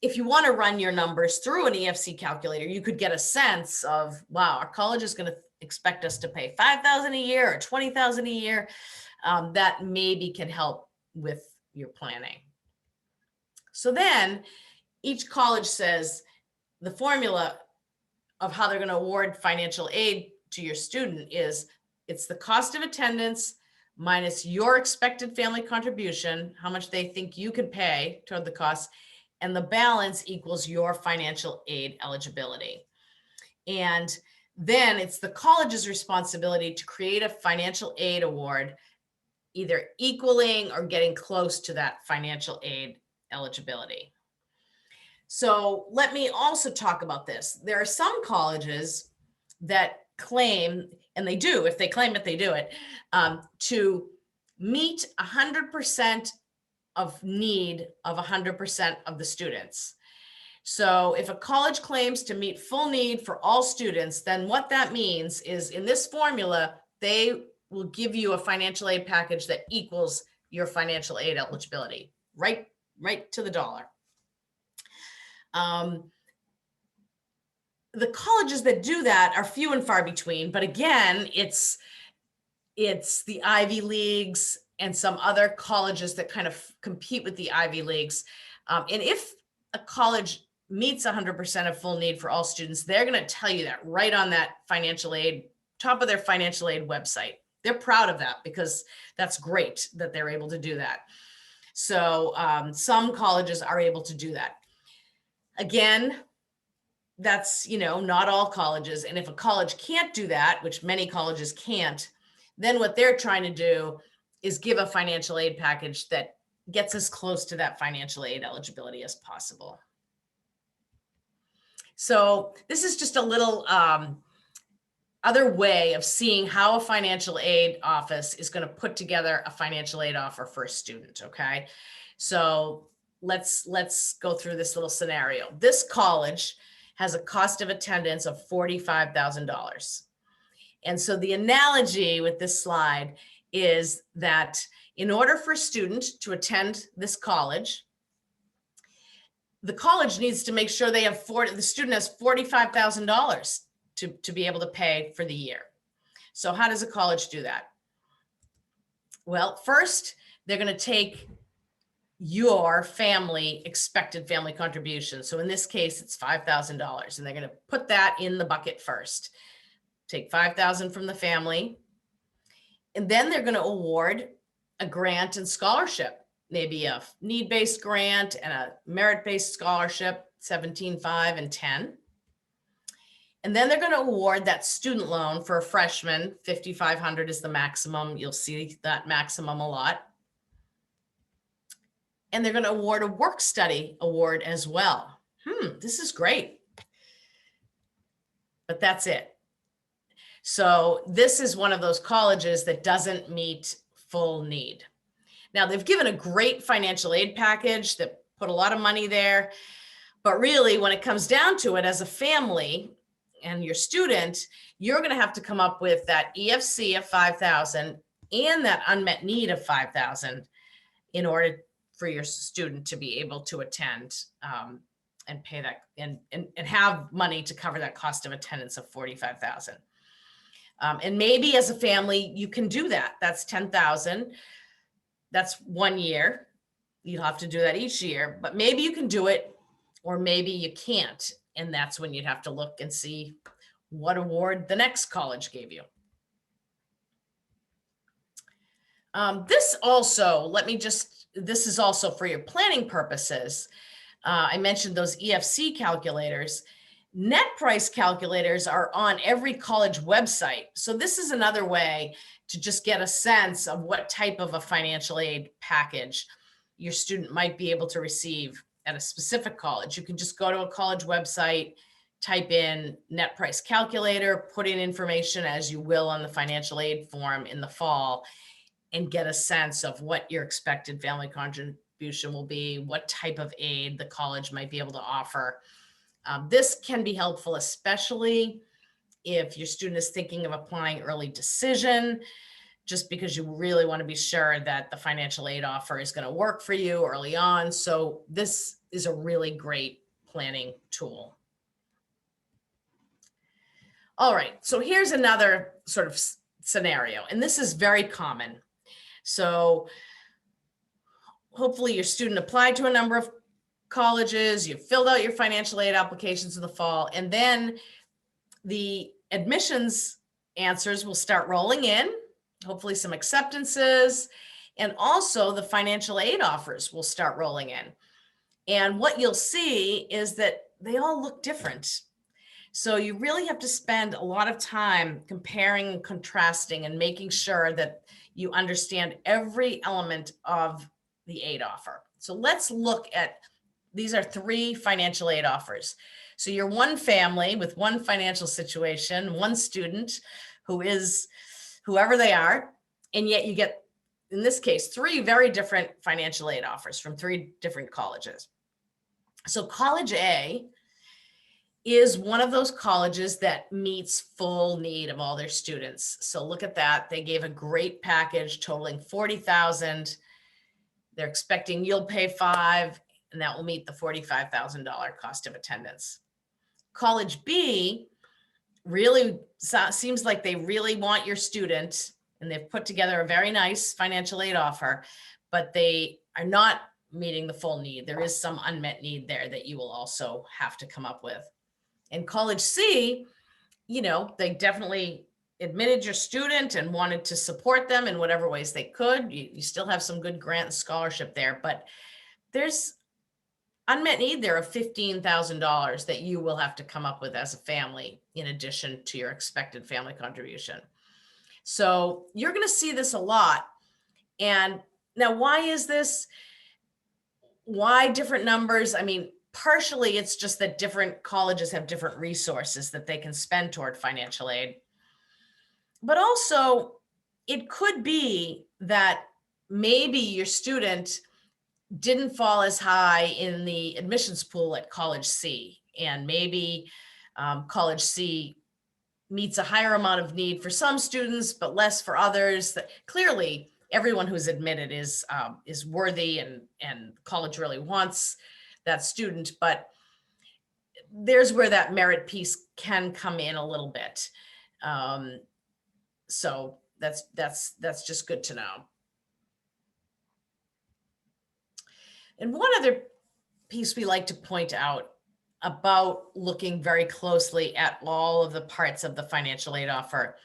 If you want to run your numbers through an EFC calculator, you could get a sense of, wow, our college is going to expect us to pay $5,000 a year or $20,000 a year. That maybe can help with your planning. So then each college says the formula of how they're going to award financial aid to your student is it's the cost of attendance minus your expected family contribution, how much they think you can pay toward the cost, and the balance equals your financial aid eligibility. And then it's the college's responsibility to create a financial aid award, either equaling or getting close to that financial aid eligibility. So let me also talk about this. There are some colleges that claim, and they do, if they claim it, they do it, to meet 100% of need of 100% of the students. So if a college claims to meet full need for all students, then what that means is in this formula, they will give you a financial aid package that equals your financial aid eligibility, right to the dollar. The colleges that do that are few and far between, but again, it's the Ivy Leagues and some other colleges that kind of compete with the Ivy Leagues. And if a college meets 100% of full need for all students, they're going to tell you that right on that financial aid, top of their financial aid website. They're proud of that because that's great that they're able to do that. So some colleges are able to do that. Again, that's, not all colleges. And if a college can't do that, which many colleges can't, then what they're trying to do is give a financial aid package that gets as close to that financial aid eligibility as possible. So this is just a little other way of seeing how a financial aid office is going to put together a financial aid offer for a student. Okay. So let's go through this little scenario. This college has a cost of attendance of $45,000. And so the analogy with this slide is that in order for a student to attend this college, the college needs to make sure the student has $45,000 to be able to pay for the year. So how does a college do that? Well, first, they're going to take your expected family contribution. So in this case, it's $5,000, and they're going to put that in the bucket first. Take $5,000 from the family, and then they're going to award a grant and scholarship, maybe a need-based grant and a merit-based scholarship, 17.5 and 10. And then they're going to award that student loan for a freshman. $5,500 is the maximum. You'll see that maximum a lot. And they're going to award a work study award as well. This is great. But that's it. So this is one of those colleges that doesn't meet full need. Now, they've given a great financial aid package that put a lot of money there, but really when it comes down to it, as a family and your student, you're going to have to come up with that EFC of 5,000 and that unmet need of 5,000 in order for your student to be able to attend and pay that and have money to cover that cost of attendance of 45,000. And maybe as a family, you can do that. That's 10,000. That's 1 year. You'll have to do that each year, but maybe you can do it, or maybe you can't. And that's when you'd have to look and see what award the next college gave you. This is also for your planning purposes. I mentioned those EFC calculators. Net price calculators are on every college website. So this is another way to just get a sense of what type of a financial aid package your student might be able to receive at a specific college. You can just go to a college website, type in net price calculator, put in information as you will on the financial aid form in the fall, and get a sense of what your expected family contribution will be, what type of aid the college might be able to offer. This can be helpful, especially if your student is thinking of applying early decision, just because you really want to be sure that the financial aid offer is going to work for you early on. So this is a really great planning tool. All right, so here's another sort of scenario, and this is very common. So hopefully your student applied to a number of colleges, you filled out your financial aid applications in the fall, and then the admissions answers will start rolling in, hopefully some acceptances, and also the financial aid offers will start rolling in. And what you'll see is that they all look different. So you really have to spend a lot of time comparing and contrasting and making sure that you understand every element of the aid offer. So let's look at, these are 3 financial aid offers. So you're one family with one financial situation, one student who is whoever they are, and yet you get, in this case, 3 very different financial aid offers from 3 different colleges. So College A is one of those colleges that meets full need of all their students. So look at that. They gave a great package totaling 40,000. They're expecting you'll pay 5, and that will meet the $45,000 cost of attendance. College B really seems like they really want your student, and they've put together a very nice financial aid offer, but they are not meeting the full need. There is some unmet need there that you will also have to come up with. And College C, you know, they definitely admitted your student and wanted to support them in whatever ways they could. You still have some good grant and scholarship there, but there's unmet need there of $15,000 that you will have to come up with as a family in addition to your expected family contribution. So you're going to see this a lot. And now, why is this? Why different numbers? I mean, partially it's just that different colleges have different resources that they can spend toward financial aid. But also, it could be that maybe your student didn't fall as high in the admissions pool at College C, and maybe College C meets a higher amount of need for some students, but less for others. That clearly everyone who's admitted is worthy, and college really wants that student, but there's where that merit piece can come in a little bit. So that's just good to know. And one other piece we like to point out about looking very closely at all of the parts of the financial aid offer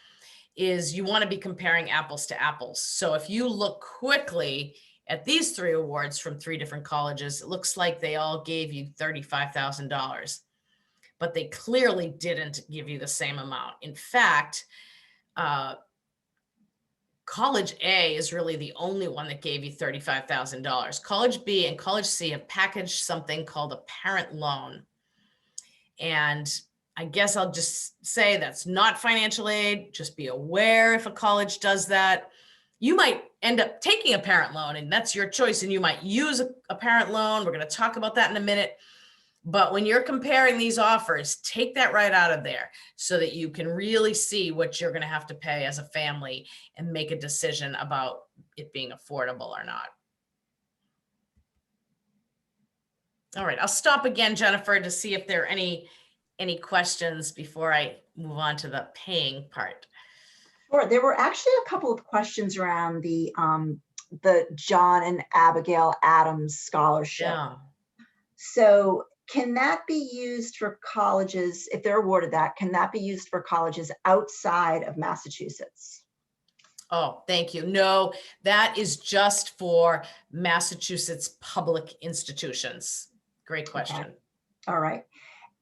is you want to be comparing apples to apples. So if you look quickly at these 3 awards from 3 different colleges, it looks like they all gave you $35,000, but they clearly didn't give you the same amount. In fact, College A is really the only one that gave you $35,000. College B and College C have packaged something called a parent loan. And I guess I'll just say that's not financial aid. Just be aware if a college does that. You might end up taking a parent loan, and that's your choice, and you might use a parent loan. We're going to talk about that in a minute. But when you're comparing these offers, take that right out of there so that you can really see what you're going to have to pay as a family and make a decision about it being affordable or not. All right, I'll stop again, Jennifer, to see if there are any questions before I move on to the paying part. Sure. There were actually a couple of questions around the John and Abigail Adams scholarship. Yeah. So can that be used for colleges, if they're awarded that, can that be used for colleges outside of Massachusetts? Oh, thank you. No, that is just for Massachusetts public institutions. Great question. Okay. All right.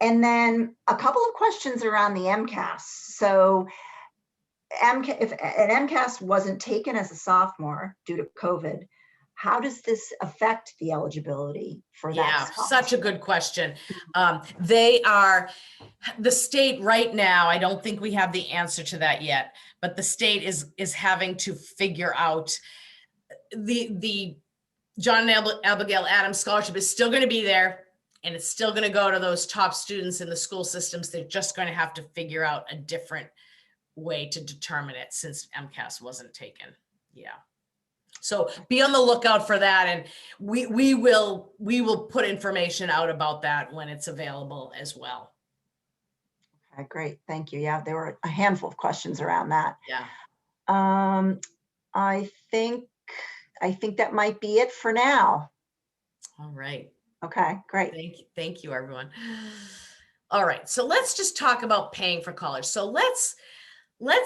And then a couple of questions around the MCAS. So if an MCAS wasn't taken as a sophomore due to COVID, how does this affect the eligibility for that? Yeah, such a good question. The state right now, I don't think we have the answer to that yet, but the state is having to figure out the John and Abigail Adams scholarship is still going to be there, and it's still going to go to those top students in the school systems. They're just going to have to figure out a different way to determine it since MCAS wasn't taken. Yeah. So be on the lookout for that, and we will put information out about that when it's available as well. Okay, great. Thank you. Yeah, there were a handful of questions around that. Yeah. I think that might be it for now. All right. Okay, great. Thank you, everyone. All right. So let's just talk about paying for college. So let's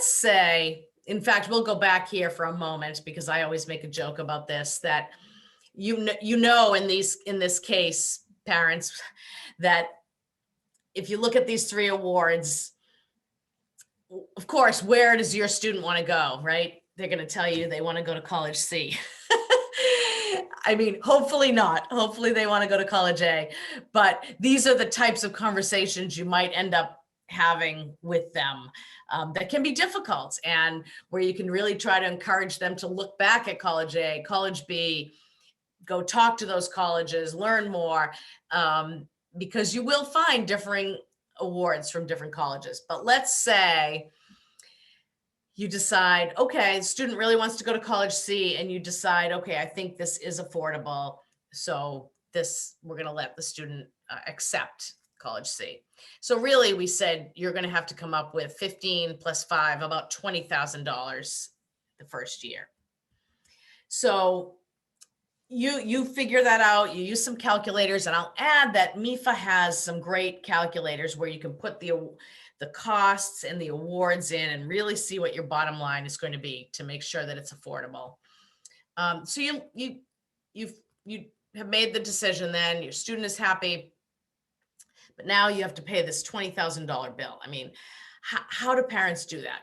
say, in fact, we'll go back here for a moment because I always make a joke about this, that in this case, parents, that if you look at these 3 awards, of course, where does your student want to go, right? They're going to tell you they want to go to college C. I mean, hopefully not. Hopefully they want to go to college A. But these are the types of conversations you might end up having with them that can be difficult, and where you can really try to encourage them to look back at college A, college B, go talk to those colleges, learn more, because you will find differing awards from different colleges. But let's say you decide, okay, the student really wants to go to college C, and you decide, okay, I think this is affordable, so we're going to let the student accept college C. So really, we said you're going to have to come up with 15 plus 5, about $20,000 the first year. So you figure that out, you use some calculators, and I'll add that MEFA has some great calculators where you can put the costs and the awards in and really see what your bottom line is going to be to make sure that it's affordable. So you have made the decision, then your student is happy, but now you have to pay this $20,000 bill. I mean, how do parents do that?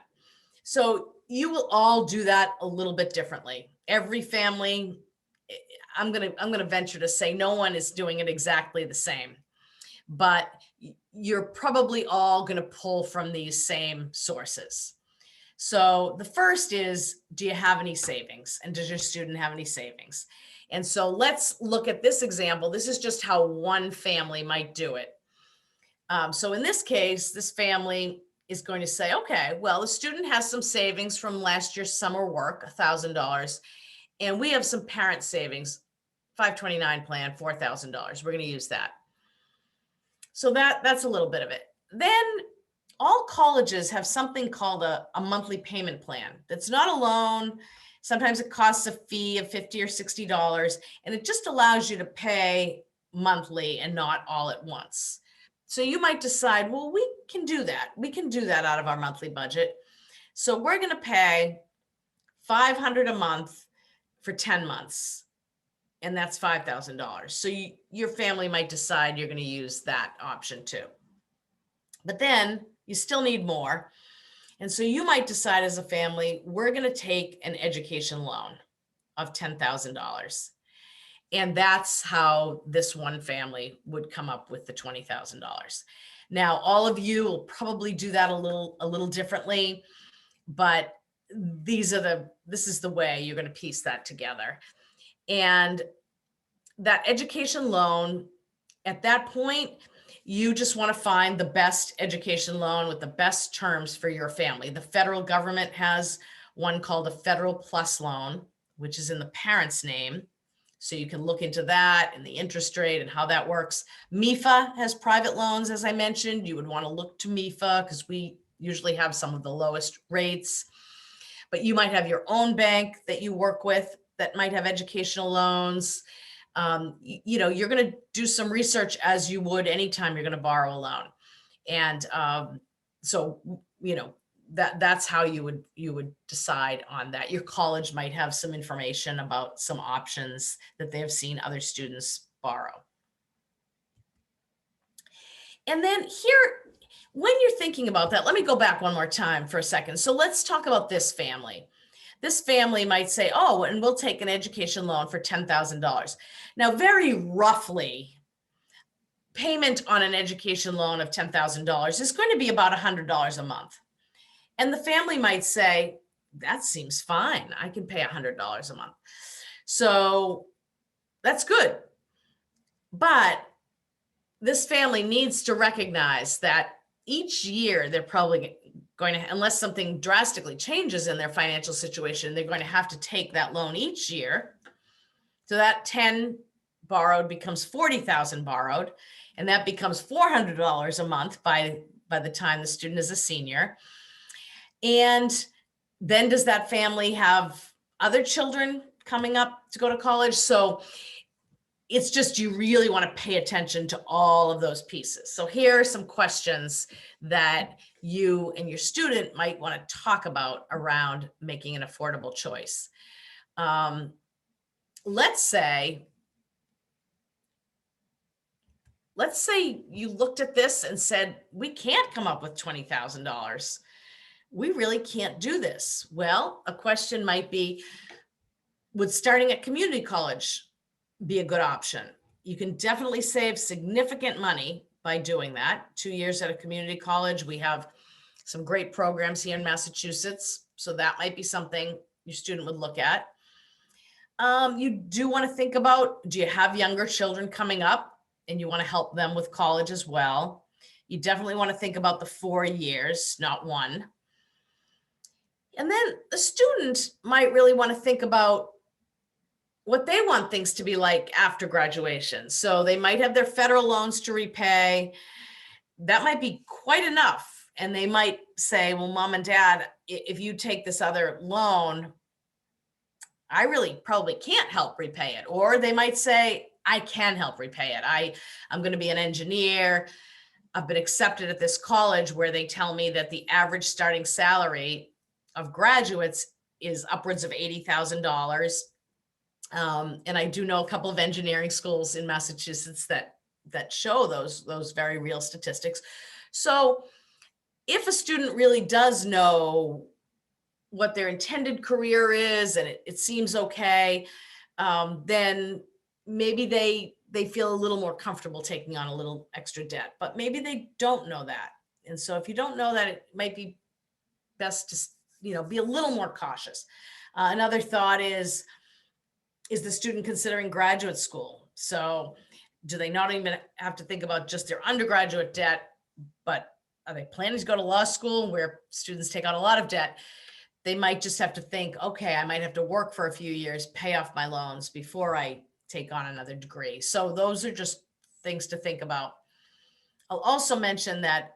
So you will all do that a little bit differently. Every family, I'm gonna venture to say no one is doing it exactly the same, but you're probably all going to pull from these same sources. So the first is, do you have any savings? And does your student have any savings? And so let's look at this example. This is just how one family might do it. So in this case, this family is going to say, okay, well, the student has some savings from last year's summer work, $1,000, and we have some parent savings, 529 plan, $4,000. We're going to use that. So that's a little bit of it. Then all colleges have something called a monthly payment plan. That's not a loan. Sometimes it costs a fee of $50 or $60, and it just allows you to pay monthly and not all at once. So you might decide, well, we can do that. We can do that out of our monthly budget. So we're going to pay $500 a month for 10 months. And that's $5,000. So your family might decide you're going to use that option too. But then you still need more. And so you might decide as a family, we're going to take an education loan of $10,000. And that's how this one family would come up with the $20,000. Now, all of you will probably do that a little differently, but this is the way you're going to piece that together. And that education loan, at that point, you just want to find the best education loan with the best terms for your family. The federal government has one called a Federal Plus loan, which is in the parent's name. So you can look into that and the interest rate and how that works. MEFA has private loans, as I mentioned. You would want to look to MEFA because we usually have some of the lowest rates. But you might have your own bank that you work with that might have educational loans. You're going to do some research as you would anytime you're going to borrow a loan. And that's how you would decide on that. Your college might have some information about some options that they have seen other students borrow. And then here, when you're thinking about that, let me go back one more time for a second. So let's talk about this family. This family might say, oh, and we'll take an education loan for $10,000. Now, very roughly, payment on an education loan of $10,000 is going to be about $100 a month. And the family might say, that seems fine. I can pay $100 a month. So that's good. But this family needs to recognize that each year they're probably going to, unless something drastically changes in their financial situation, they're going to have to take that loan each year. So that 10 borrowed becomes 40,000 borrowed, and that becomes $400 a month by the time the student is a senior. And then does that family have other children coming up to go to college? So it's just, you really want to pay attention to all of those pieces. So here are some questions that you and your student might want to talk about around making an affordable choice. Let's say you looked at this and said, we can't come up with $20,000. We really can't do this. Well, a question might be, would starting at community college be a good option? You can definitely save significant money by doing that. 2 years at a community college. We have some great programs here in Massachusetts. So that might be something your student would look at. You do want to think about, do you have younger children coming up and you want to help them with college as well? You definitely want to think about the 4 years, not one. And then the student might really want to think about what they want things to be like after graduation. So they might have their federal loans to repay. That might be quite enough. And they might say, well, mom and dad, if you take this other loan, I really probably can't help repay it. Or they might say, I can help repay it. I'm going to be an engineer. I've been accepted at this college where they tell me that the average starting salary of graduates is upwards of $80,000. And I do know a couple of engineering schools in Massachusetts that show those very real statistics. So if a student really does know what their intended career is and it seems okay, then maybe they feel a little more comfortable taking on a little extra debt, but maybe they don't know that. And so if you don't know that, it might be best to, be a little more cautious. Another thought is the student considering graduate school? So do they not even have to think about just their undergraduate debt, but are they planning to go to law school where students take out a lot of debt? They might just have to think, okay, I might have to work for a few years, pay off my loans before I take on another degree. So those are just things to think about. I'll also mention that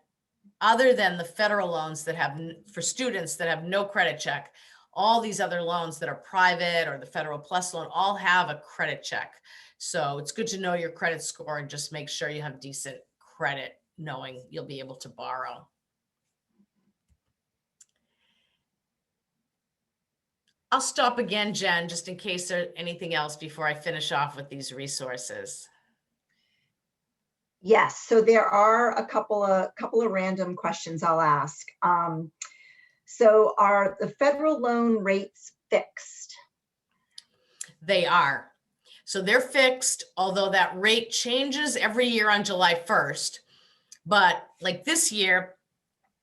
other than the federal loans that have, for students that have no credit check, all these other loans that are private or the Federal Plus loan all have a credit check. So it's good to know your credit score and just make sure you have decent credit, knowing you'll be able to borrow. I'll stop again, Jen, just in case there's anything else before I finish off with these resources. Yes, so there are a couple of random questions I'll ask. So are the federal loan rates fixed? They are. So they're fixed, although that rate changes every year on July 1st. But like this year,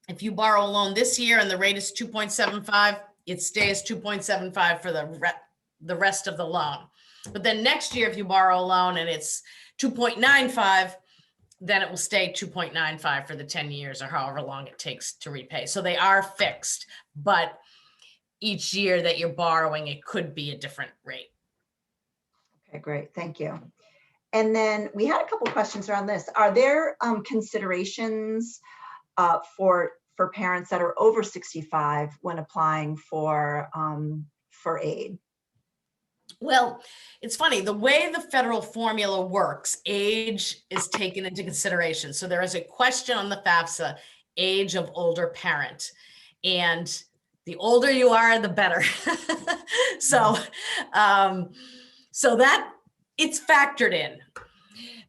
if you borrow a loan this year and the rate is 2.75, it stays 2.75 for the rest of the loan. But then next year, if you borrow a loan and it's 2.95, then it will stay 2.95 for the 10 years or however long it takes to repay. So they are fixed, but each year that you're borrowing, it could be a different rate. Okay, great. Thank you. And then we had a couple of questions around this. Are there considerations for parents that are over 65 when applying for aid? Well, it's funny, the way the federal formula works, age is taken into consideration. So there is a question on the FAFSA, age of older parent. And the older you are, the better. So, so that it's factored in.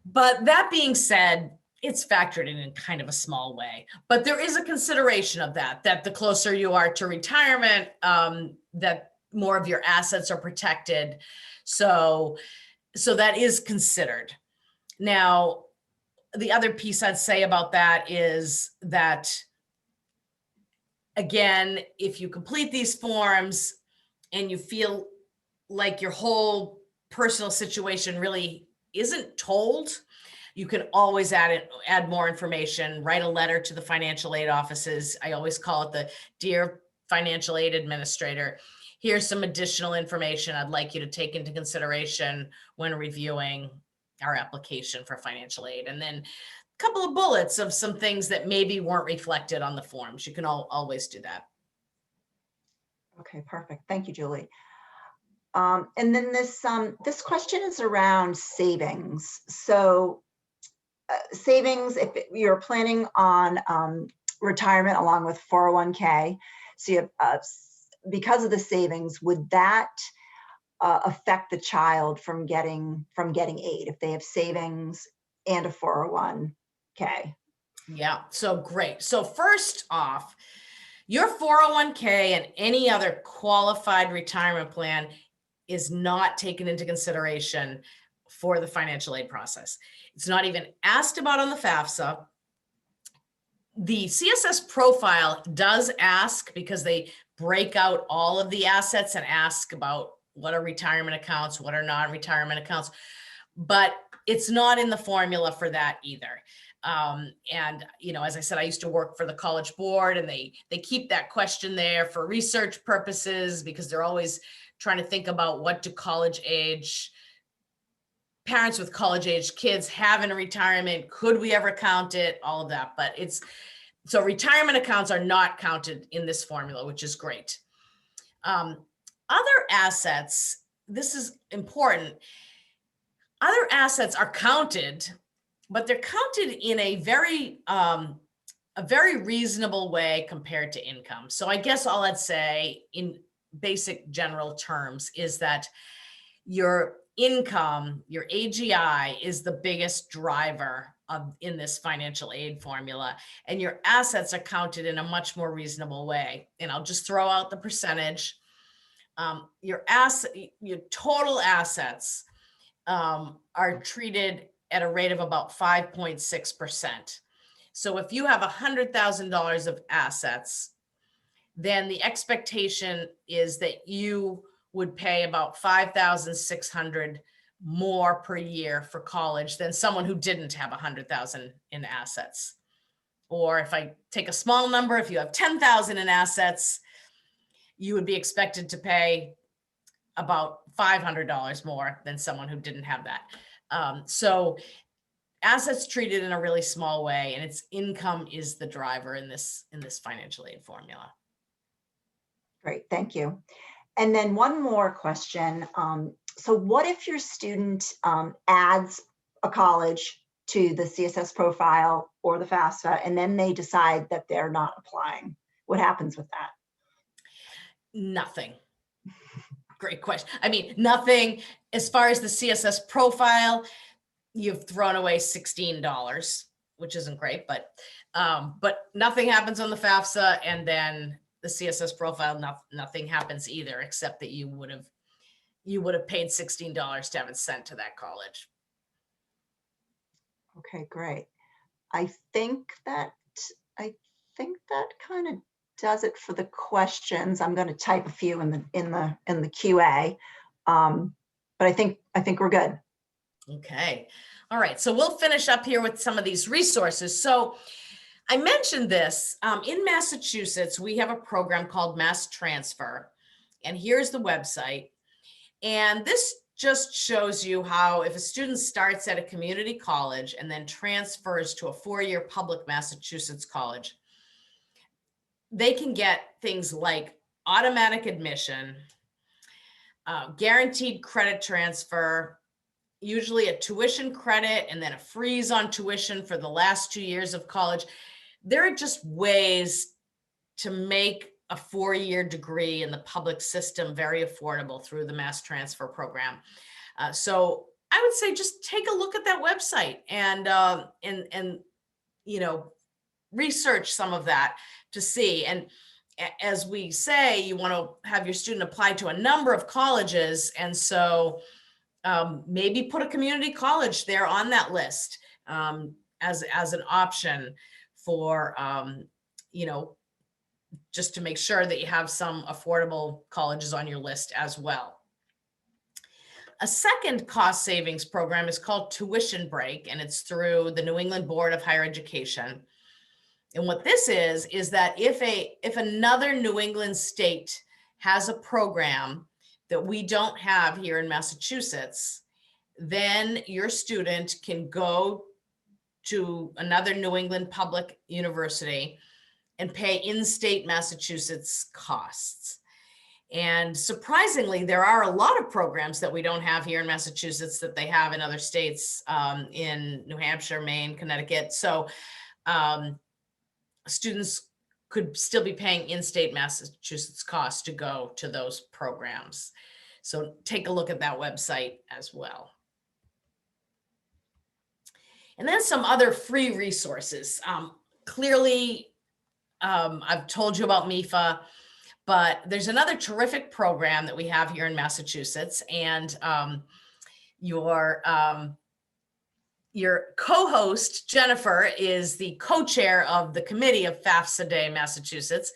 But that being said, it's factored in kind of a small way. But there is a consideration of that the closer you are to retirement, that more of your assets are protected. So that is considered. Now, the other piece I'd say about that is that, again, if you complete these forms and you feel like your whole personal situation really isn't told, you can always add more information, write a letter to the financial aid offices. I always call it the Dear Financial Aid Administrator. Here's some additional information I'd like you to take into consideration when reviewing our application for financial aid. And then a couple of bullets of some things that maybe weren't reflected on the forms. You can always do that. Okay, perfect. Thank you, Julie. And then this question is around savings. So savings, if you're planning on retirement along with 401k, so you have, because of the savings, would that affect the child from getting aid if they have savings and a 401k? Yeah, so great. So first off, your 401k and any other qualified retirement plan is not taken into consideration for the financial aid process. It's not even asked about on the FAFSA. The CSS profile does ask, because they break out all of the assets and ask about what are retirement accounts, what are non-retirement accounts, but it's not in the formula for that either. And, you know, as I said, I used to work for the College Board, and they keep that question there for research purposes, because they're always trying to think about what do parents with college age kids have in retirement. Could we ever count it? All of that. But so retirement accounts are not counted in this formula, which is great. Other assets, this is important. Other assets are counted, but they're counted in a very reasonable way compared to income. So I guess all I'd say in basic general terms is that your income, your AGI, is the biggest driver in this financial aid formula, and your assets are counted in a much more reasonable way. And I'll just throw out the percentage. Your total assets are treated at a rate of about 5.6%. So if you have $100,000 of assets, then the expectation is that you would pay about $5,600 more per year for college than someone who didn't have 100,000 in assets. Or if I take a small number, if you have 10,000 in assets, you would be expected to pay about $500 more than someone who didn't have that. So assets treated in a really small way, and its income is the driver in this financial aid formula. Great, thank you. And then one more question. So what if your student adds a college to the CSS profile or the FAFSA, and then they decide that they're not applying? What happens with that? Nothing. Great question. I mean, nothing. As far as the CSS profile, you've thrown away $16, which isn't great, but nothing happens on the FAFSA, and then the CSS profile, nothing happens either, except that you would have paid $16 to have it sent to that college. Okay, great. I think that kind of does it for the questions. I'm going to type a few in the QA, but I think we're good. Okay. All right. So we'll finish up here with some of these resources. So I mentioned this in Massachusetts, we have a program called Mass Transfer, and here's the website. And this just shows you how if a student starts at a community college and then transfers to a 4-year public Massachusetts college, they can get things like automatic admission, guaranteed credit transfer, usually a tuition credit, and then a freeze on tuition for the last 2 years of college. There are just ways to make a 4-year degree in the public system very affordable through the Mass Transfer program. So I would say just take a look at that website and research some of that to see. And as we say, you want to have your student apply to a number of colleges, and so maybe put a community college there on that list as an option for just to make sure that you have some affordable colleges on your list as well. A second cost savings program is called Tuition Break, and it's through the New England Board of Higher Education. And what this is that if another New England state has a program that we don't have here in Massachusetts, then your student can go to another New England public university and pay in-state Massachusetts costs. And surprisingly, there are a lot of programs that we don't have here in Massachusetts that they have in other states, in New Hampshire, Maine, Connecticut. So students could still be paying in-state Massachusetts costs to go to those programs. So take a look at that website as well. And then some other free resources. Clearly, I've told you about MEFA, but there's another terrific program that we have here in Massachusetts, and your co-host, Jennifer, is the co-chair of the committee of FAFSA Day Massachusetts.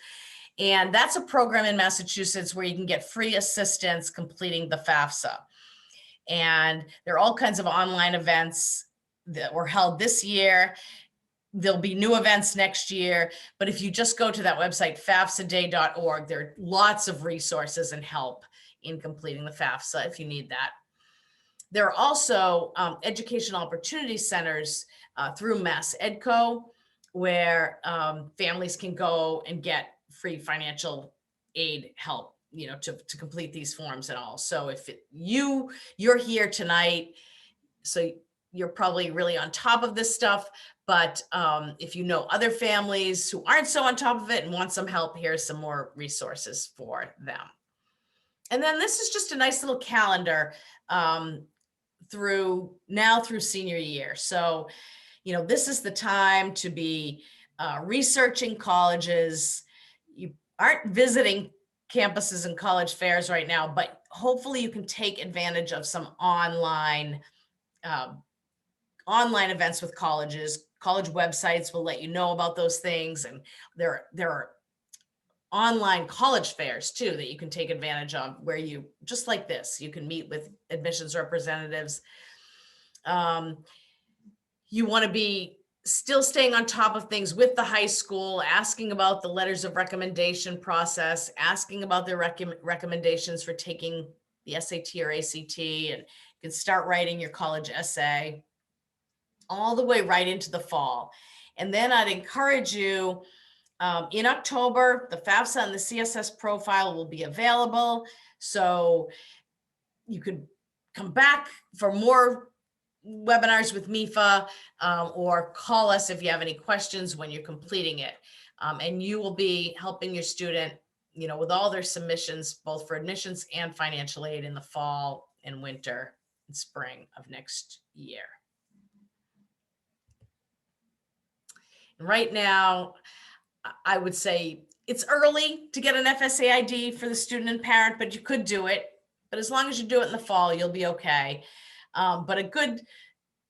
And that's a program in Massachusetts where you can get free assistance completing the FAFSA. And there are all kinds of online events that were held this year. There'll be new events next year, but if you just go to that website, fafsaday.org, there are lots of resources and help in completing the FAFSA if you need that. There are also educational opportunity centers through Mass EdCo, where families can go and get free financial aid help, to complete these forms and all. So if you're here tonight, so you're probably really on top of this stuff, but if you know other families who aren't so on top of it and want some help, here's some more resources for them. And then this is just a nice little calendar through senior year. So, this is the time to be researching colleges. You aren't visiting campuses and college fairs right now, but hopefully you can take advantage of some online events with colleges. College websites will let you know about those things, and there are online college fairs too that you can take advantage of, where you, just like this, you can meet with admissions representatives. You want to be still staying on top of things with the high school, asking about the letters of recommendation process, asking about their recommendations for taking the SAT or ACT, and you can start writing your college essay all the way right into the fall. And then I'd encourage you, in October, the FAFSA and the CSS profile will be available. So you could come back for more webinars with MEFA, or call us if you have any questions when you're completing it. And you will be helping your student, with all their submissions, both for admissions and financial aid in the fall and winter and spring of next year. Right now, I would say it's early to get an FSA ID for the student and parent, but you could do it. But as long as you do it in the fall, you'll be okay. But a good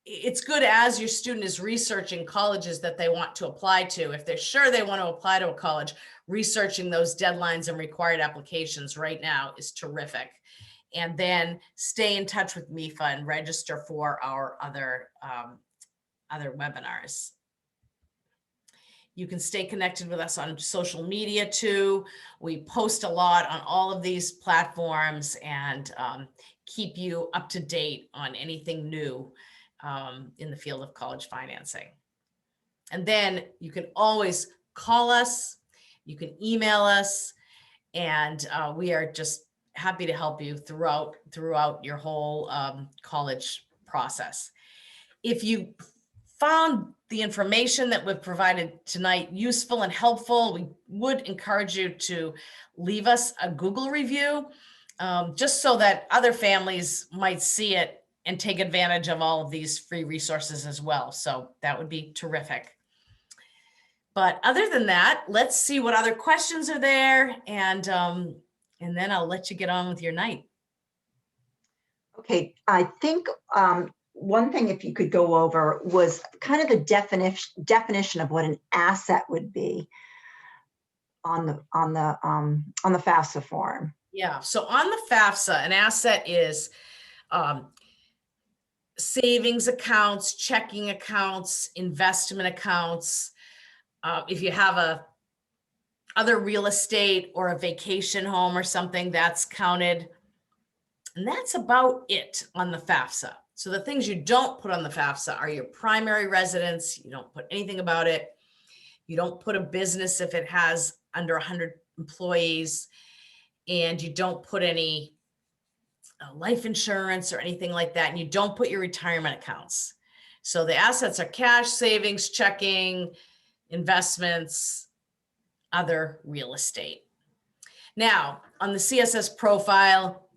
it's good as your student is researching colleges that they want to apply to. If they're sure they want to apply to a college, researching those deadlines and required applications right now is terrific. And then stay in touch with MEFA and register for our other webinars. You can stay connected with us on social media too. We post a lot on all of these platforms and keep you up to date on anything new in the field of college financing. And then you can always call us, you can email us, and we are just happy to help you throughout your whole college process. If you found the information that we've provided tonight useful and helpful, we would encourage you to leave us a Google review, just so that other families might see it and take advantage of all of these free resources as well. So that would be terrific. But other than that, let's see what other questions are there, and then I'll let you get on with your night. Okay, I think one thing, if you could go over, was kind of the definition of what an asset would be on the FAFSA form. Yeah, so on the FAFSA, an asset is savings accounts, checking accounts, investment accounts. If you have other real estate or a vacation home or something, that's counted. And that's about it on the FAFSA. So the things you don't put on the FAFSA are your primary residence. You don't put anything about it. You don't put a business if it has under 100 employees, and you don't put any life insurance or anything like that. And you don't put your retirement accounts. So the assets are cash, savings, checking, investments, other real estate. Now, on the CSS profile,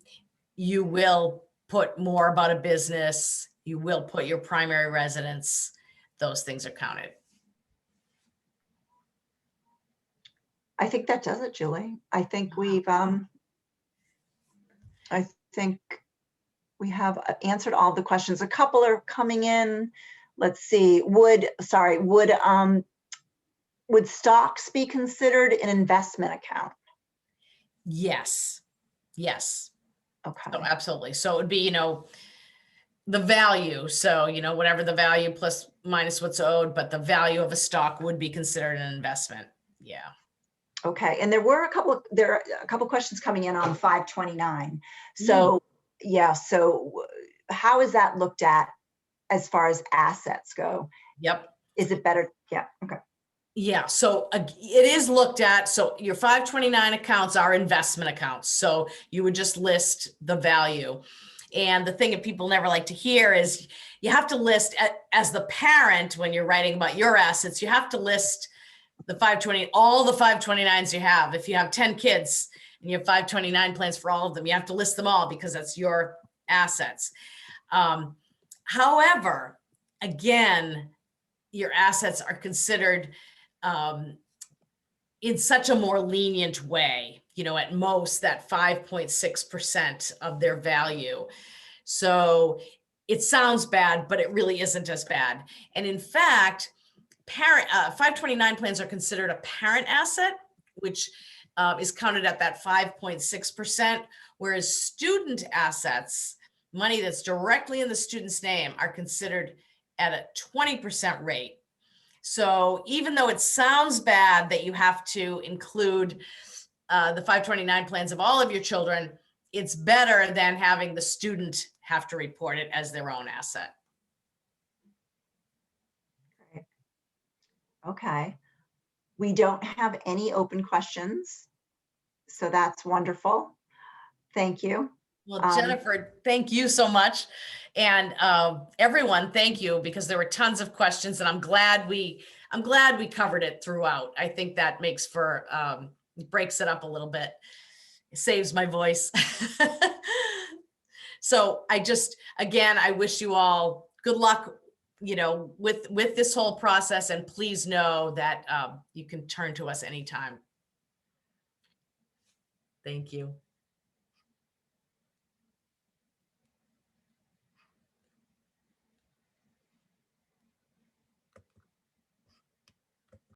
you will put more about a business. You will put your primary residence. Those things are counted. I think that does it, Julie. I think we have answered all the questions. A couple are coming in. Let's see. Would stocks be considered an investment account? Yes. Yes. Okay. So absolutely. So it would be, the value. So, whatever the value plus minus what's owed, but the value of a stock would be considered an investment. Yeah. Okay. And there are a couple questions coming in on 529. So yeah. So how is that looked at as far as assets go? Yep. Is it better? Yeah. Okay. Yeah, so it is looked at. So your 529 accounts are investment accounts. So you would just list the value. And the thing that people never like to hear is you have to list as the parent, when you're writing about your assets, you have to list all the 529s you have. If you have 10 kids and you have 529 plans for all of them, you have to list them all because that's your assets. However, again, your assets are considered in such a more lenient way, at most that 5.6% of their value. So it sounds bad, but it really isn't as bad. And in fact, 529 plans are considered a parent asset, which is counted at that 5.6%, whereas student assets, money that's directly in the student's name, are considered at a 20% rate. So even though it sounds bad that you have to include the 529 plans of all of your children, it's better than having the student have to report it as their own asset. Great. Okay. We don't have any open questions, so that's wonderful. Thank you. Well, Jennifer, thank you so much. And everyone, thank you, because there were tons of questions, and I'm glad we covered it throughout. I think that makes for, breaks it up a little bit. It saves my voice. So again, I wish you all good luck, with this whole process, and please know that you can turn to us anytime. Thank you.